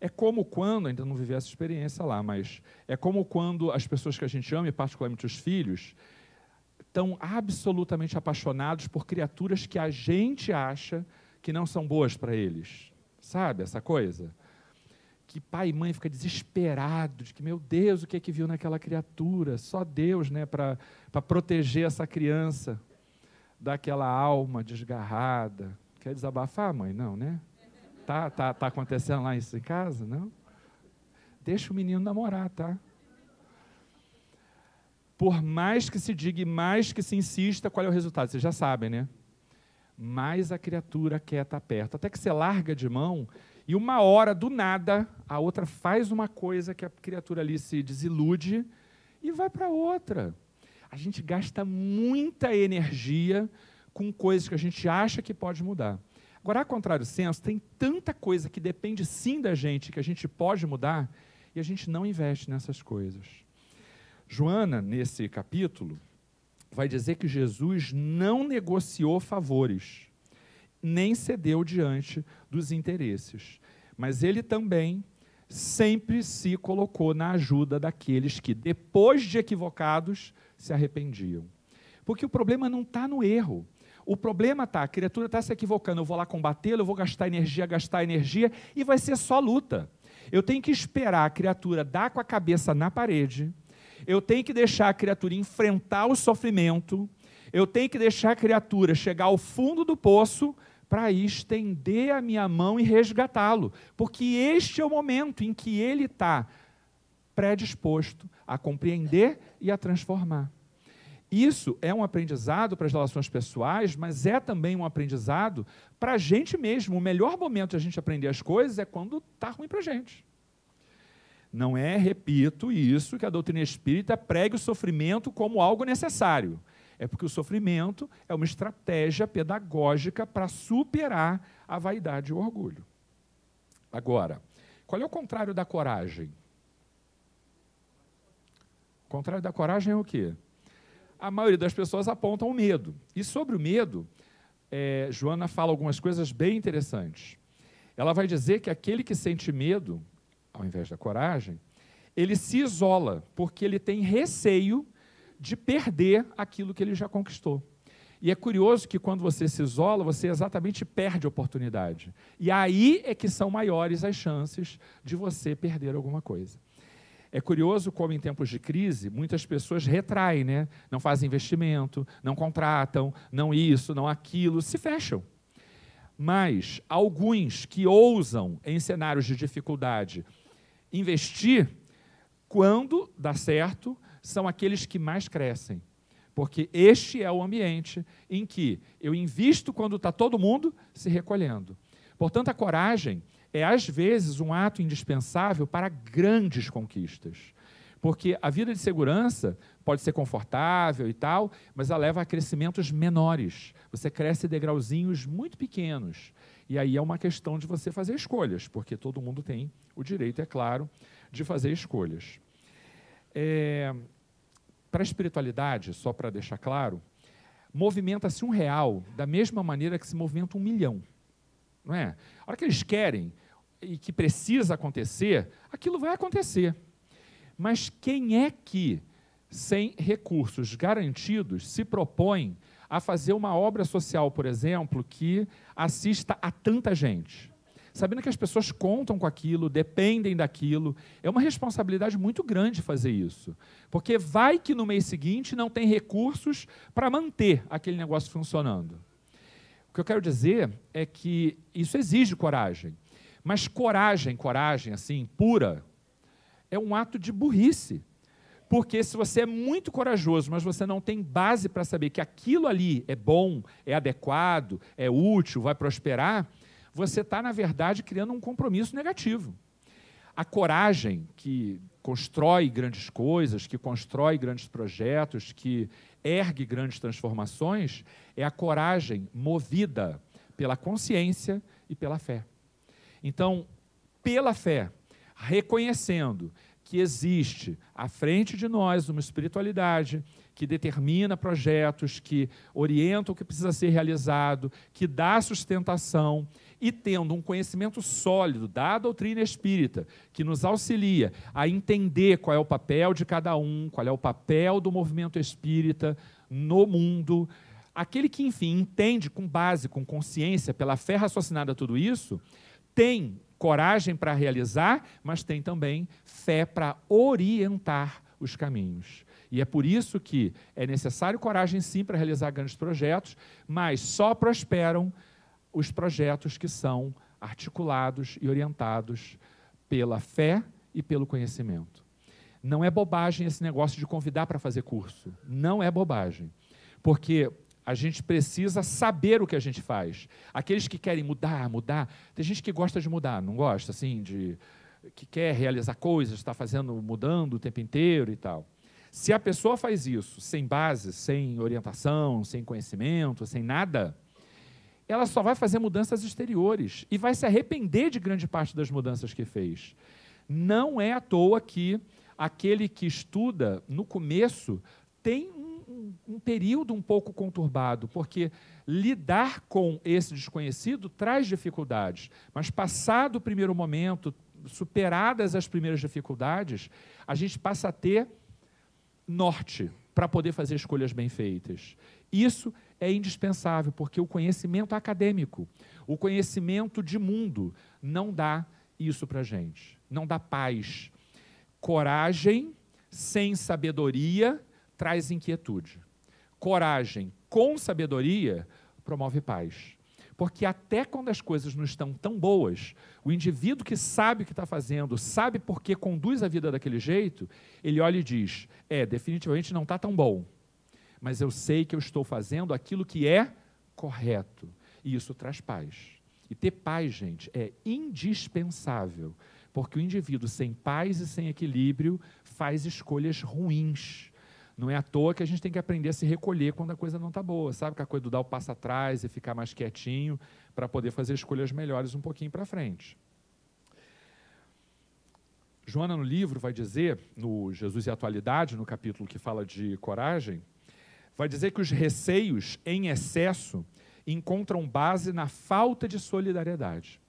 É como quando, ainda não vivi essa experiência lá, mas é como quando as pessoas que a gente ama, e particularmente os filhos, estão absolutamente apaixonados por criaturas que a gente acha que não são boas para eles. Sabe essa coisa? Que pai e mãe fica desesperado, de que, meu Deus, o que é que viu naquela criatura? Só Deus, né, para proteger essa criança daquela alma desgarrada. Quer desabafar, mãe? Não, né? Tá acontecendo lá isso em casa? Não? Deixa o menino namorar, tá? Por mais que se diga e mais que se insista, qual é o resultado? Vocês já sabem, né? Mais a criatura quer estar perto. Até que você larga de mão e uma hora, do nada, a outra faz uma coisa que a criatura ali se desilude e vai para outra. A gente gasta muita energia com coisas que a gente acha que pode mudar. Agora, a contrário senso, tem tanta coisa que depende sim da gente, que a gente pode mudar, e a gente não investe nessas coisas. Joana, nesse capítulo, vai dizer que Jesus não negociou favores, nem cedeu diante dos interesses, mas ele também sempre se colocou na ajuda daqueles que, depois de equivocados, se arrependiam. Porque o problema não está no erro. O problema está, a criatura está se equivocando, eu vou lá combatê-lo, eu vou gastar energia, e vai ser só luta. Eu tenho que esperar a criatura dar com a cabeça na parede, eu tenho que deixar a criatura enfrentar o sofrimento, eu tenho que deixar a criatura chegar ao fundo do poço para estender a minha mão e resgatá-lo, porque este é o momento em que ele está predisposto a compreender e a transformar. Isso é um aprendizado para as relações pessoais, mas é também um aprendizado para a gente mesmo. O melhor momento de a gente aprender as coisas é quando está ruim para a gente. Não é, repito, isso que a doutrina espírita pregue o sofrimento como algo necessário. É porque o sofrimento é uma estratégia pedagógica para superar a vaidade e o orgulho. Agora, qual é o contrário da coragem? O contrário da coragem é o quê? A maioria das pessoas apontam o medo. E sobre o medo, Joana fala algumas coisas bem interessantes. Ela vai dizer que aquele que sente medo, ao invés da coragem, ele se isola, porque ele tem receio de perder aquilo que ele já conquistou. E é curioso que quando você se isola, você exatamente perde a oportunidade. E aí é que são maiores as chances de você perder alguma coisa. É curioso como em tempos de crise, muitas pessoas retraem, né? Não fazem investimento, não contratam, não isso, não aquilo, se fecham. Mas alguns que ousam, em cenários de dificuldade, investir, quando dá certo, são aqueles que mais crescem. Porque este é o ambiente em que eu invisto quando está todo mundo se recolhendo. Portanto, a coragem é, às vezes, um ato indispensável para grandes conquistas. Porque a vida de segurança pode ser confortável e tal, mas ela leva a crescimentos menores. Você cresce em degrauzinhos muito pequenos. E aí é uma questão de você fazer escolhas, porque todo mundo tem o direito, é claro, de fazer escolhas. Para a espiritualidade, só para deixar claro, movimenta-se R$1 da mesma maneira que se movimenta 1 milhão. Não é? A hora que eles querem e que precisa acontecer, aquilo vai acontecer. Mas quem é que, sem recursos garantidos, se propõe a fazer uma obra social, por exemplo, que assista a tanta gente? Sabendo que as pessoas contam com aquilo, dependem daquilo, é uma responsabilidade muito grande fazer isso. Porque vai que no mês seguinte não tem recursos para manter aquele negócio funcionando. O que eu quero dizer é que isso exige coragem. Mas coragem assim, pura, é um ato de burrice. Porque se você é muito corajoso, mas você não tem base para saber que aquilo ali é bom, é adequado, é útil, vai prosperar, você está, na verdade, criando um compromisso negativo. A coragem que constrói grandes coisas, que constrói grandes projetos, que ergue grandes transformações, é a coragem movida pela consciência e pela fé. Então, pela fé, reconhecendo que existe à frente de nós uma espiritualidade que determina projetos, que orienta o que precisa ser realizado, que dá sustentação, e tendo um conhecimento sólido da doutrina espírita, que nos auxilia a entender qual é o papel de cada um, qual é o papel do movimento espírita no mundo, aquele que, enfim, entende com base, com consciência, pela fé raciocinada tudo isso, tem coragem para realizar, mas tem também fé para orientar os caminhos. E é por isso que é necessário coragem, sim, para realizar grandes projetos, mas só prosperam os projetos que são articulados e orientados pela fé e pelo conhecimento. Não é bobagem esse negócio de convidar para fazer curso. Não é bobagem. Porque a gente precisa saber o que a gente faz. Aqueles que querem mudar. Tem gente que gosta de mudar, não gosta, assim, que quer realizar coisas, está mudando o tempo inteiro e tal. Se a pessoa faz isso sem base, sem orientação, sem conhecimento, sem nada, ela só vai fazer mudanças exteriores e vai se arrepender de grande parte das mudanças que fez. Não é à toa que aquele que estuda, no começo, tem um período um pouco conturbado, porque lidar com esse desconhecido traz dificuldades, mas passado o primeiro momento, superadas as primeiras dificuldades, a gente passa a ter norte para poder fazer escolhas bem feitas. Isso é indispensável, porque o conhecimento acadêmico, o conhecimento de mundo, não dá isso para a gente, não dá paz. Coragem sem sabedoria traz inquietude. Coragem com sabedoria promove paz. Porque até quando as coisas não estão tão boas, o indivíduo que sabe o que está fazendo, sabe por que conduz a vida daquele jeito, ele olha e diz, definitivamente não está tão bom, mas eu sei que eu estou fazendo aquilo que é correto. E isso traz paz. E ter paz, gente, é indispensável, porque o indivíduo sem paz e sem equilíbrio faz escolhas ruins. Não é à toa que a gente tem que aprender a se recolher quando a coisa não está boa, sabe? Que a coisa do dar o passo atrás e ficar mais quietinho para poder fazer escolhas melhores um pouquinho para frente. Joana, no livro, vai dizer, no Jesus e a Atualidade, no capítulo que fala de coragem, vai dizer que os receios em excesso encontram base na falta de solidariedade.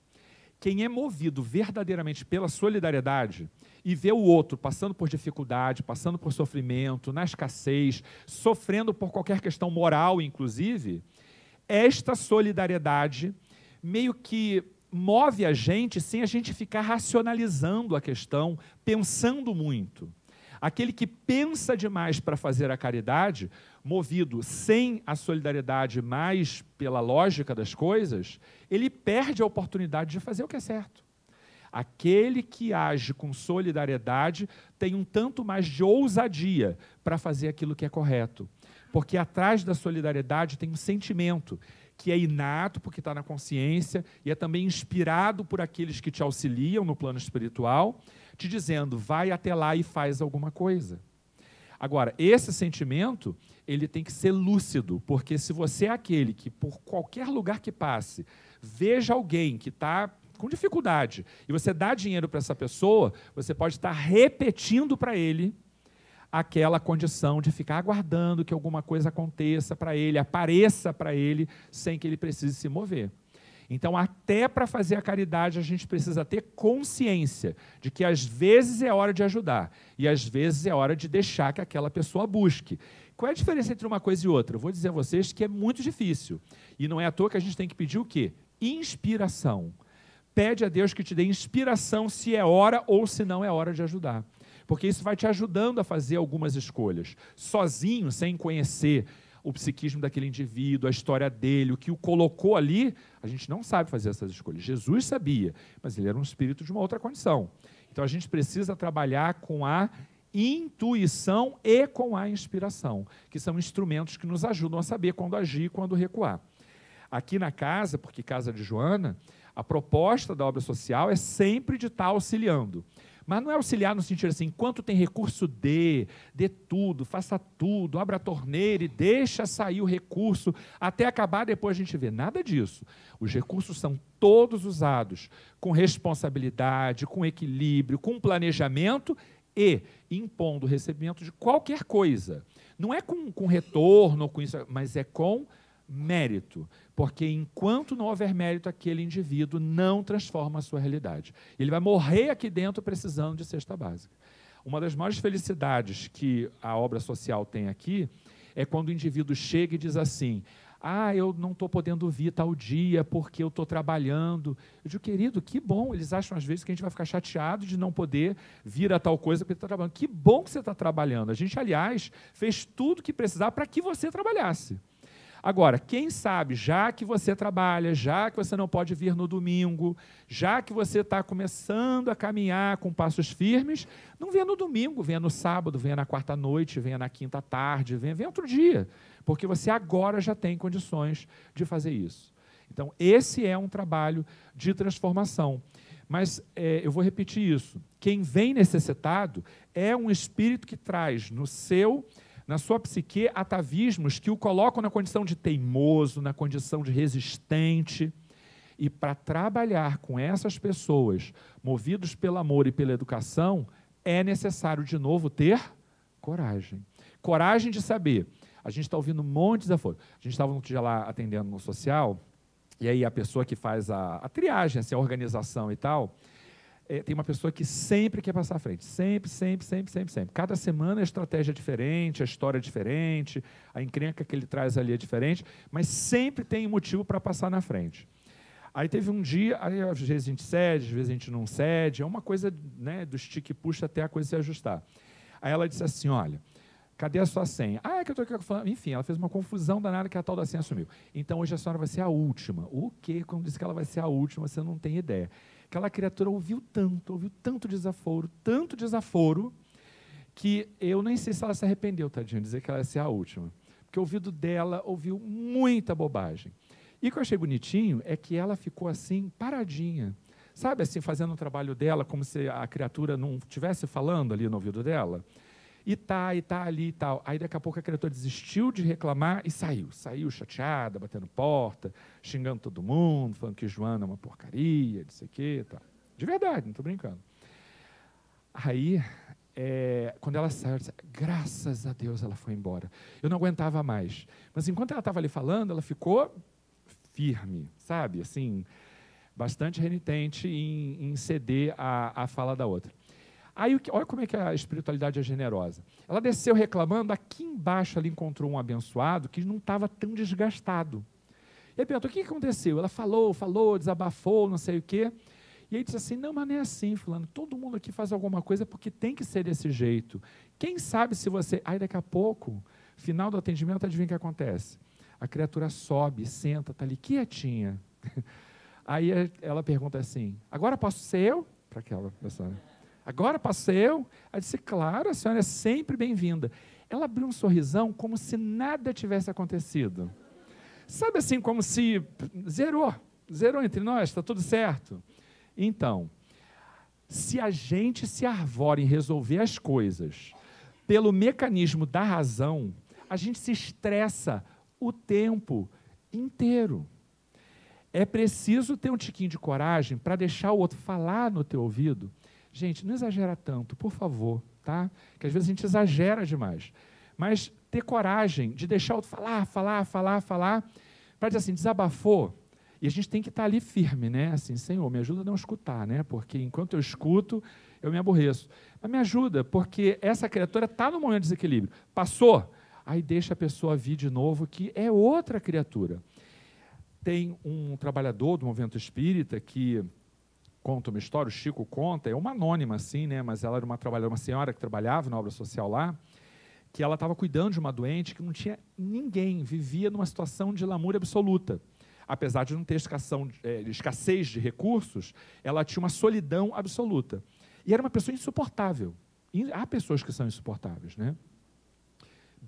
Quem é movido verdadeiramente pela solidariedade e vê o outro passando por dificuldade, passando por sofrimento, na escassez, sofrendo por qualquer questão moral, inclusive, esta solidariedade meio que move a gente sem a gente ficar racionalizando a questão, pensando muito. Aquele que pensa demais para fazer a caridade, movido sem a solidariedade, mas pela lógica das coisas, ele perde a oportunidade de fazer o que é certo. Aquele que age com solidariedade tem um tanto mais de ousadia para fazer aquilo que é correto. Porque atrás da solidariedade tem um sentimento que é inato, porque está na consciência, e é também inspirado por aqueles que te auxiliam no plano espiritual, te dizendo, vai até lá e faz alguma coisa. Agora, esse sentimento, ele tem que ser lúcido, porque se você é aquele que, por qualquer lugar que passe, veja alguém que está com dificuldade, e você dá dinheiro para essa pessoa, você pode estar repetindo para ele aquela condição de ficar aguardando que alguma coisa aconteça para ele, apareça para ele, sem que ele precise se mover. Então, até para fazer a caridade, a gente precisa ter consciência de que às vezes é hora de ajudar e às vezes é hora de deixar que aquela pessoa busque. Qual é a diferença entre uma coisa e outra? Eu vou dizer a vocês que é muito difícil. E não é à toa que a gente tem que pedir o quê? Inspiração. Pede a Deus que te dê inspiração se é hora ou se não é hora de ajudar. Porque isso vai te ajudando a fazer algumas escolhas. Sozinho, sem conhecer o psiquismo daquele indivíduo, a história dele, o que o colocou ali, a gente não sabe fazer essas escolhas. Jesus sabia, mas ele era um espírito de uma outra condição. Então a gente precisa trabalhar com a intuição e com a inspiração, que são instrumentos que nos ajudam a saber quando agir e quando recuar. Aqui na casa, porque Casa de Joana, a proposta da obra social é sempre de estar auxiliando. Mas não é auxiliar no sentido assim, enquanto tem recurso, dê tudo, faça tudo, abra a torneira e deixa sair o recurso, até acabar, depois a gente vê. Nada disso. Os recursos são todos usados com responsabilidade, com equilíbrio, com planejamento e impondo o recebimento de qualquer coisa. Não é com retorno, com isso, mas é com mérito, porque enquanto não houver mérito, aquele indivíduo não transforma a sua realidade. Ele vai morrer aqui dentro precisando de cesta básica. Uma das maiores felicidades que a obra social tem aqui é quando o indivíduo chega e diz assim, eu não estou podendo vir tal dia porque eu estou trabalhando. Eu digo, querido, que bom. Eles acham às vezes que a gente vai ficar chateado de não poder vir a tal coisa porque está trabalhando. Que bom que você está trabalhando. A gente, aliás, fez tudo o que precisava para que você trabalhasse. Agora, quem sabe, já que você trabalha, já que você não pode vir no domingo, já que você está começando a caminhar com passos firmes, não venha no domingo, venha no sábado, venha na quarta noite, venha na quinta tarde, venha outro dia, porque você agora já tem condições de fazer isso. Então, esse é um trabalho de transformação. Mas eu vou repetir isso. Quem vem necessitado é um espírito que traz na sua psique, atavismos que o colocam na condição de teimoso, na condição de resistente. E para trabalhar com essas pessoas, movidos pelo amor e pela educação, é necessário, de novo, ter coragem. Coragem de saber. A gente está ouvindo um monte de desaforo. A gente estava um dia lá atendendo no social, e aí a pessoa que faz a triagem, assim, a organização e tal, tem uma pessoa que sempre quer passar à frente, sempre. Cada semana a estratégia é diferente, a história é diferente, a encrenca que ele traz ali é diferente, mas sempre tem motivo para passar na frente. Aí teve um dia, aí às vezes a gente cede, às vezes a gente não cede, é uma coisa, né, do estica e puxa até a coisa se ajustar. Aí ela disse assim, olha, cadê a sua senha? É que eu estou aqui falando. Enfim, ela fez uma confusão danada que a tal da senha sumiu. Então hoje a senhora vai ser a última. O quê? Quando disse que ela vai ser a última, você não tem ideia. Aquela criatura ouviu tanto desaforo, que eu nem sei se ela se arrependeu, tadinha, de dizer que ela ia ser a última. Porque o ouvido dela ouviu muita bobagem. E o que eu achei bonitinho é que ela ficou assim, paradinha. Sabe, assim, fazendo o trabalho dela, como se a criatura não estivesse falando ali no ouvido dela. E tá ali e tal. Aí daqui a pouco a criatura desistiu de reclamar e saiu chateada, batendo porta, xingando todo mundo, falando que Joana é uma porcaria, não sei o quê, tal. De verdade, não estou brincando. Aí, quando ela saiu, eu disse, graças a Deus ela foi embora. Eu não aguentava mais. Mas enquanto ela estava ali falando, ela ficou firme, sabe? Assim, bastante renitente em ceder à fala da outra. Aí, olha como é que a espiritualidade é generosa. Ela desceu reclamando, aqui embaixo ela encontrou um abençoado que não estava tão desgastado. E aí perguntou, o que aconteceu? Ela falou, desabafou, não sei o quê. E aí disse assim, não, mas não é assim, fulano, todo mundo aqui faz alguma coisa porque tem que ser desse jeito. Quem sabe se você... Aí daqui a pouco, final do atendimento, adivinha o que acontece? A criatura sobe, senta, está ali quietinha. Aí ela pergunta assim, agora posso ser eu? Para aquela pessoa. Agora posso ser eu? Ela disse, claro, a senhora é sempre bem-vinda. Ela abriu um sorrisão como se nada tivesse acontecido. Sabe assim, como se zerou entre nós, está tudo certo. Então, se a gente se arvora em resolver as coisas pelo mecanismo da razão, a gente se estressa o tempo inteiro. É preciso ter um tiquinho de coragem para deixar o outro falar no teu ouvido. Gente, não exagera tanto, por favor, tá? Que às vezes a gente exagera demais. Mas ter coragem de deixar o outro falar, para dizer assim, desabafou. E a gente tem que estar ali firme, né? Assim, Senhor, me ajuda a não escutar, né? Porque enquanto eu escuto, eu me aborreço. Mas me ajuda, porque essa criatura está no momento de desequilíbrio. Passou, aí deixa a pessoa vir de novo, que é outra criatura. Tem um trabalhador do movimento espírita que conta uma história, o Chico conta, é uma anônima assim, né? Mas ela era uma senhora que trabalhava na obra social lá, que ela estava cuidando de uma doente que não tinha ninguém, vivia numa situação de lamúria absoluta. Apesar de não ter escassez de recursos, ela tinha uma solidão absoluta. E era uma pessoa insuportável. E há pessoas que são insuportáveis, né?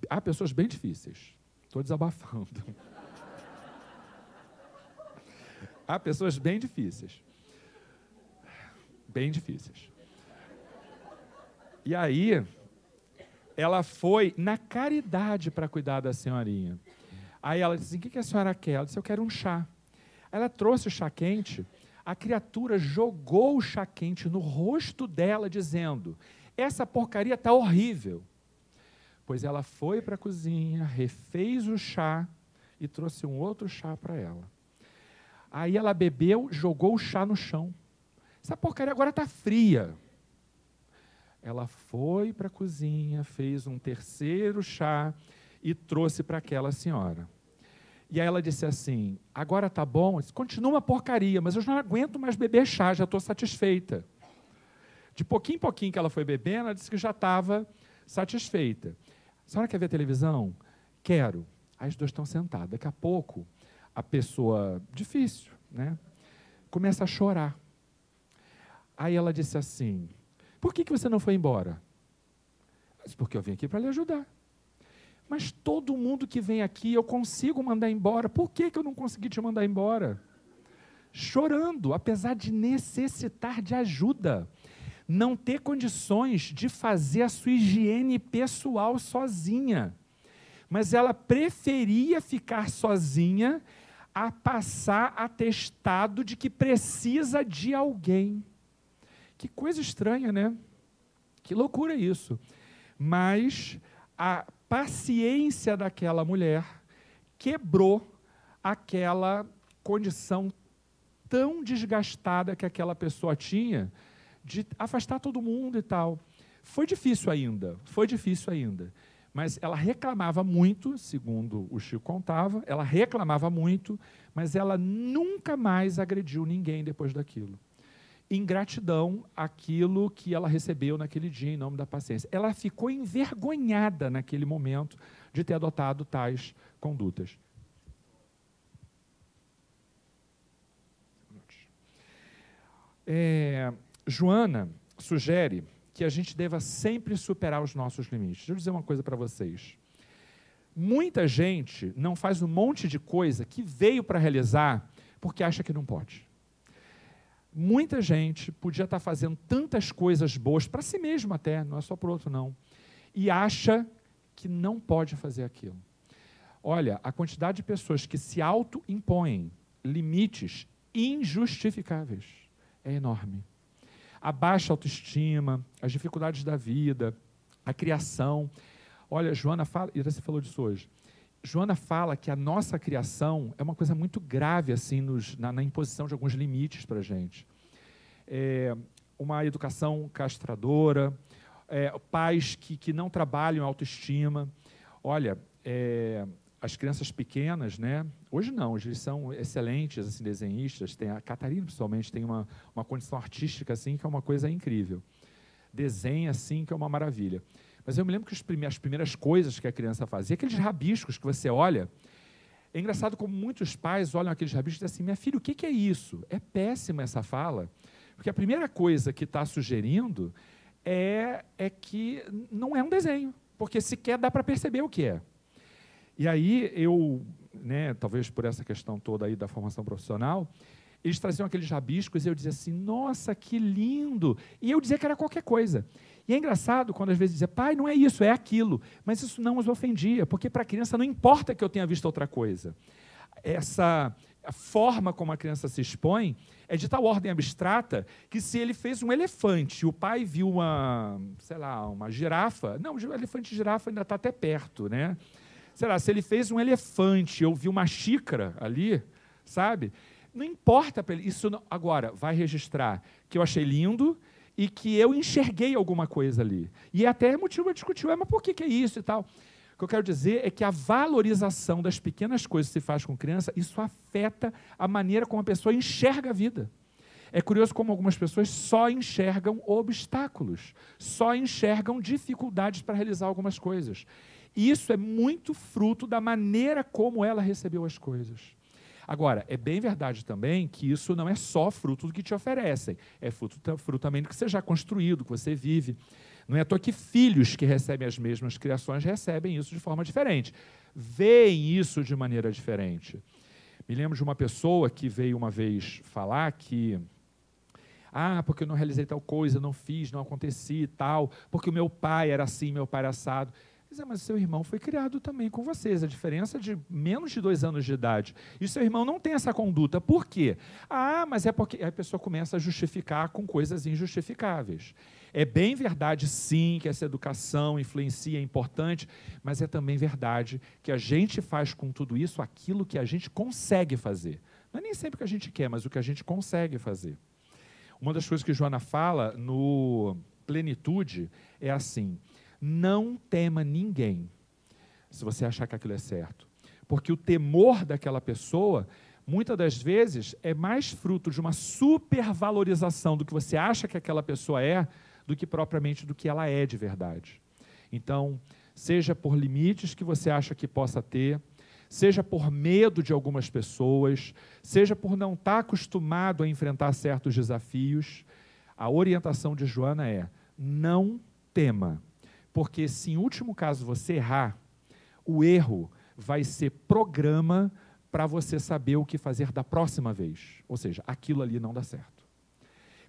Há pessoas bem difíceis. Estou desabafando. Há pessoas bem difíceis. Bem difíceis. E aí, ela foi na caridade para cuidar da senhorinha. Aí ela disse, o que a senhora quer? Ela disse, eu quero um chá. Ela trouxe o chá quente, a criatura jogou o chá quente no rosto dela, dizendo, essa porcaria está horrível. Pois ela foi para a cozinha, refez o chá e trouxe um outro chá para ela. Aí ela bebeu, jogou o chá no chão. Essa porcaria agora está fria. Ela foi para a cozinha, fez um terceiro chá e trouxe para aquela senhora. E aí ela disse assim, agora está bom? Disse, continua uma porcaria, mas eu já não aguento mais beber chá, já estou satisfeita. De pouquinho em pouquinho que ela foi bebendo, ela disse que já estava satisfeita. A senhora quer ver televisão? Quero. Aí os dois estão sentados. Daqui a pouco, a pessoa, difícil, né, começa a chorar. Aí ela disse assim, por que você não foi embora? Eu disse, porque eu vim aqui para lhe ajudar. Mas todo mundo que vem aqui eu consigo mandar embora. Por que eu não consegui te mandar embora? Chorando, apesar de necessitar de ajuda. Não ter condições de fazer a sua higiene pessoal sozinha. Mas ela preferia ficar sozinha a passar atestado de que precisa de alguém. Que coisa estranha, né? Que loucura isso. Mas a paciência daquela mulher quebrou aquela condição tão desgastada que aquela pessoa tinha de afastar todo mundo e tal. Foi difícil ainda, mas ela reclamava muito, segundo o Chico contava, ela reclamava muito, mas ela nunca mais agrediu ninguém depois daquilo. Em gratidão àquilo que ela recebeu naquele dia, em nome da paciência. Ela ficou envergonhada naquele momento de ter adotado tais condutas. Joana sugere que a gente deva sempre superar os nossos limites. Deixa eu dizer uma coisa para vocês. Muita gente não faz um monte de coisa que veio para realizar porque acha que não pode. Muita gente podia estar fazendo tantas coisas boas, para si mesmo até, não é só para o outro não, e acha que não pode fazer aquilo. Olha, a quantidade de pessoas que se auto-impõem limites injustificáveis é enorme. A baixa autoestima, as dificuldades da vida, a criação. Olha, Joana fala, e você falou disso hoje, Joana fala que a nossa criação é uma coisa muito grave assim, na imposição de alguns limites para a gente. Uma educação castradora, pais que não trabalham a autoestima. Olha, as crianças pequenas, né? Hoje não, hoje eles são excelentes assim, desenhistas. A Catarina, principalmente, tem uma condição artística assim, que é uma coisa incrível. Desenha assim, que é uma maravilha. Mas eu me lembro que as primeiras coisas que a criança fazia, aqueles rabiscos que você olha, é engraçado como muitos pais olham aqueles rabiscos e dizem assim, minha filha, o que é isso? É péssima essa fala, porque a primeira coisa que está sugerindo é que não é um desenho, porque sequer dá para perceber o que é. E aí eu né, talvez por essa questão toda aí da formação profissional, eles traziam aqueles rabiscos e eu dizia assim, nossa, que lindo! E eu dizia que era qualquer coisa. E é engraçado quando às vezes dizia, pai, não é isso, é aquilo. Mas isso não os ofendia, porque para a criança não importa que eu tenha visto outra coisa. A forma como a criança se expõe é de tal ordem abstrata que se ele fez um elefante e o pai viu uma girafa, não, o elefante e girafa ainda está até perto, né? Sei lá, se ele fez um elefante, eu vi uma xícara ali, sabe? Não importa para ele, isso não, agora vai registrar que eu achei lindo e que eu enxerguei alguma coisa ali. E até é motivo para discutir, mas por que é isso e tal? O que eu quero dizer é que a valorização das pequenas coisas que se faz com criança, isso afeta a maneira como a pessoa enxerga a vida. É curioso como algumas pessoas só enxergam obstáculos, só enxergam dificuldades para realizar algumas coisas. E isso é muito fruto da maneira como ela recebeu as coisas. Agora, é bem verdade também que isso não é só fruto do que te oferecem, é fruto também do que você já construiu, do que você vive. Não é à toa que filhos que recebem as mesmas criações recebem isso de forma diferente, veem isso de maneira diferente. Me lembro de uma pessoa que veio uma vez falar que porque eu não realizei tal coisa, não fiz, não aconteci e tal, porque o meu pai era assim, meu pai era assado. Mas seu irmão foi criado também com vocês, a diferença de menos de 2 anos de idade. E seu irmão não tem essa conduta. Por quê? Mas é porque a pessoa começa a justificar com coisas injustificáveis. É bem verdade, sim, que essa educação influencia, é importante, mas é também verdade que a gente faz com tudo isso aquilo que a gente consegue fazer. Não é nem sempre o que a gente quer, mas o que a gente consegue fazer. Uma das coisas que Joana fala no Plenitude é assim: não tema ninguém, se você achar que aquilo é certo. Porque o temor daquela pessoa, muitas das vezes, é mais fruto de uma supervalorização do que você acha que aquela pessoa é, do que propriamente do que ela é de verdade. Então, seja por limites que você acha que possa ter, seja por medo de algumas pessoas, seja por não estar acostumado a enfrentar certos desafios, a orientação de Joana é: não tema. Porque se em último caso você errar, o erro vai ser programa para você saber o que fazer da próxima vez. Ou seja, aquilo ali não dá certo.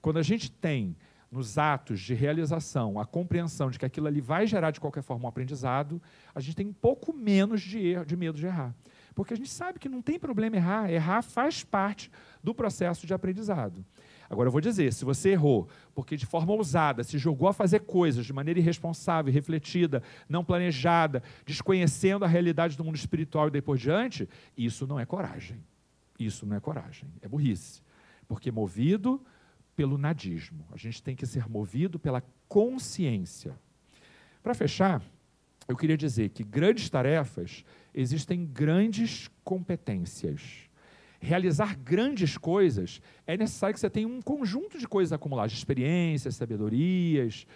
Quando a gente tem nos atos de realização a compreensão de que aquilo ali vai gerar de qualquer forma um aprendizado, a gente tem um pouco menos de medo de errar. Porque a gente sabe que não tem problema errar, errar faz parte do processo de aprendizado. Agora, eu vou dizer, se você errou porque de forma ousada se jogou a fazer coisas de maneira irresponsável, refletida, não planejada, desconhecendo a realidade do mundo espiritual e daí por diante, isso não é coragem. Isso não é coragem, é burrice. Porque movido pelo nadismo, a gente tem que ser movido pela consciência. Para fechar, eu queria dizer que grandes tarefas existem grandes competências. Realizar grandes coisas, é necessário que você tenha um conjunto de coisas acumuladas, experiências, sabedorias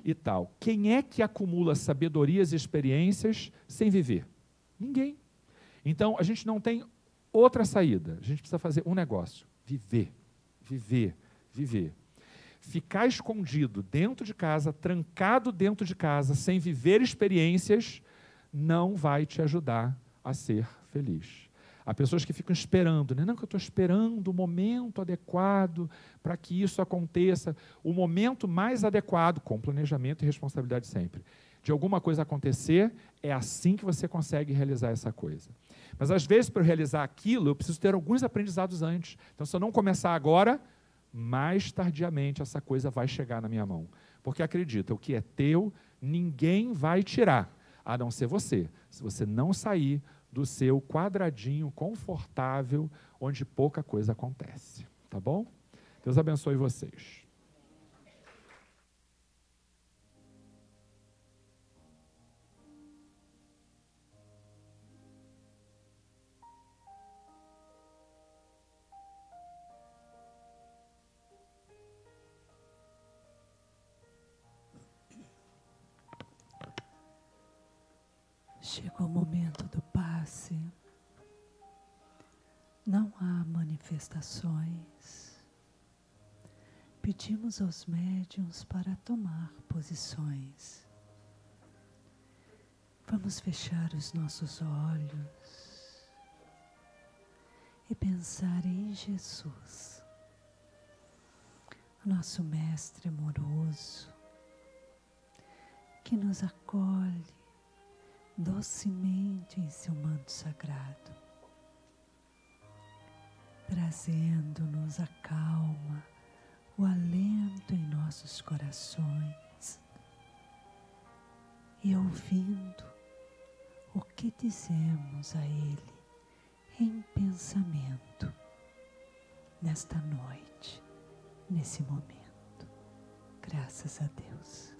e tal. Quem é que acumula sabedorias e experiências sem viver? Ninguém. Então, a gente não tem outra saída. A gente precisa fazer um negócio: viver, viver, viver. Ficar escondido dentro de casa, trancado dentro de casa, sem viver experiências, não vai te ajudar a ser feliz. Há pessoas que ficam esperando, né? Não, que eu estou esperando o momento adequado para que isso aconteça. O momento mais adequado, com planejamento e responsabilidade sempre, de alguma coisa acontecer, é assim que você consegue realizar essa coisa. Mas, às vezes, para eu realizar aquilo, eu preciso ter alguns aprendizados antes. Então, se eu não começar agora, mais tardiamente essa coisa vai chegar na minha mão. Porque, acredita, o que é teu, ninguém vai tirar, a não ser você. Se você não sair do seu quadradinho confortável, onde pouca coisa acontece. Tá bom? Deus abençoe vocês. Chegou o momento do passe. Não há manifestações. Pedimos aos médiuns para tomar posições. Vamos fechar os nossos olhos e pensar em Jesus, nosso Mestre amoroso, que nos acolhe docemente em seu manto sagrado, trazendo-nos a calma, o alento em nossos corações e ouvindo o que dizemos a Ele em pensamento, nesta noite, nesse momento. Graças a Deus.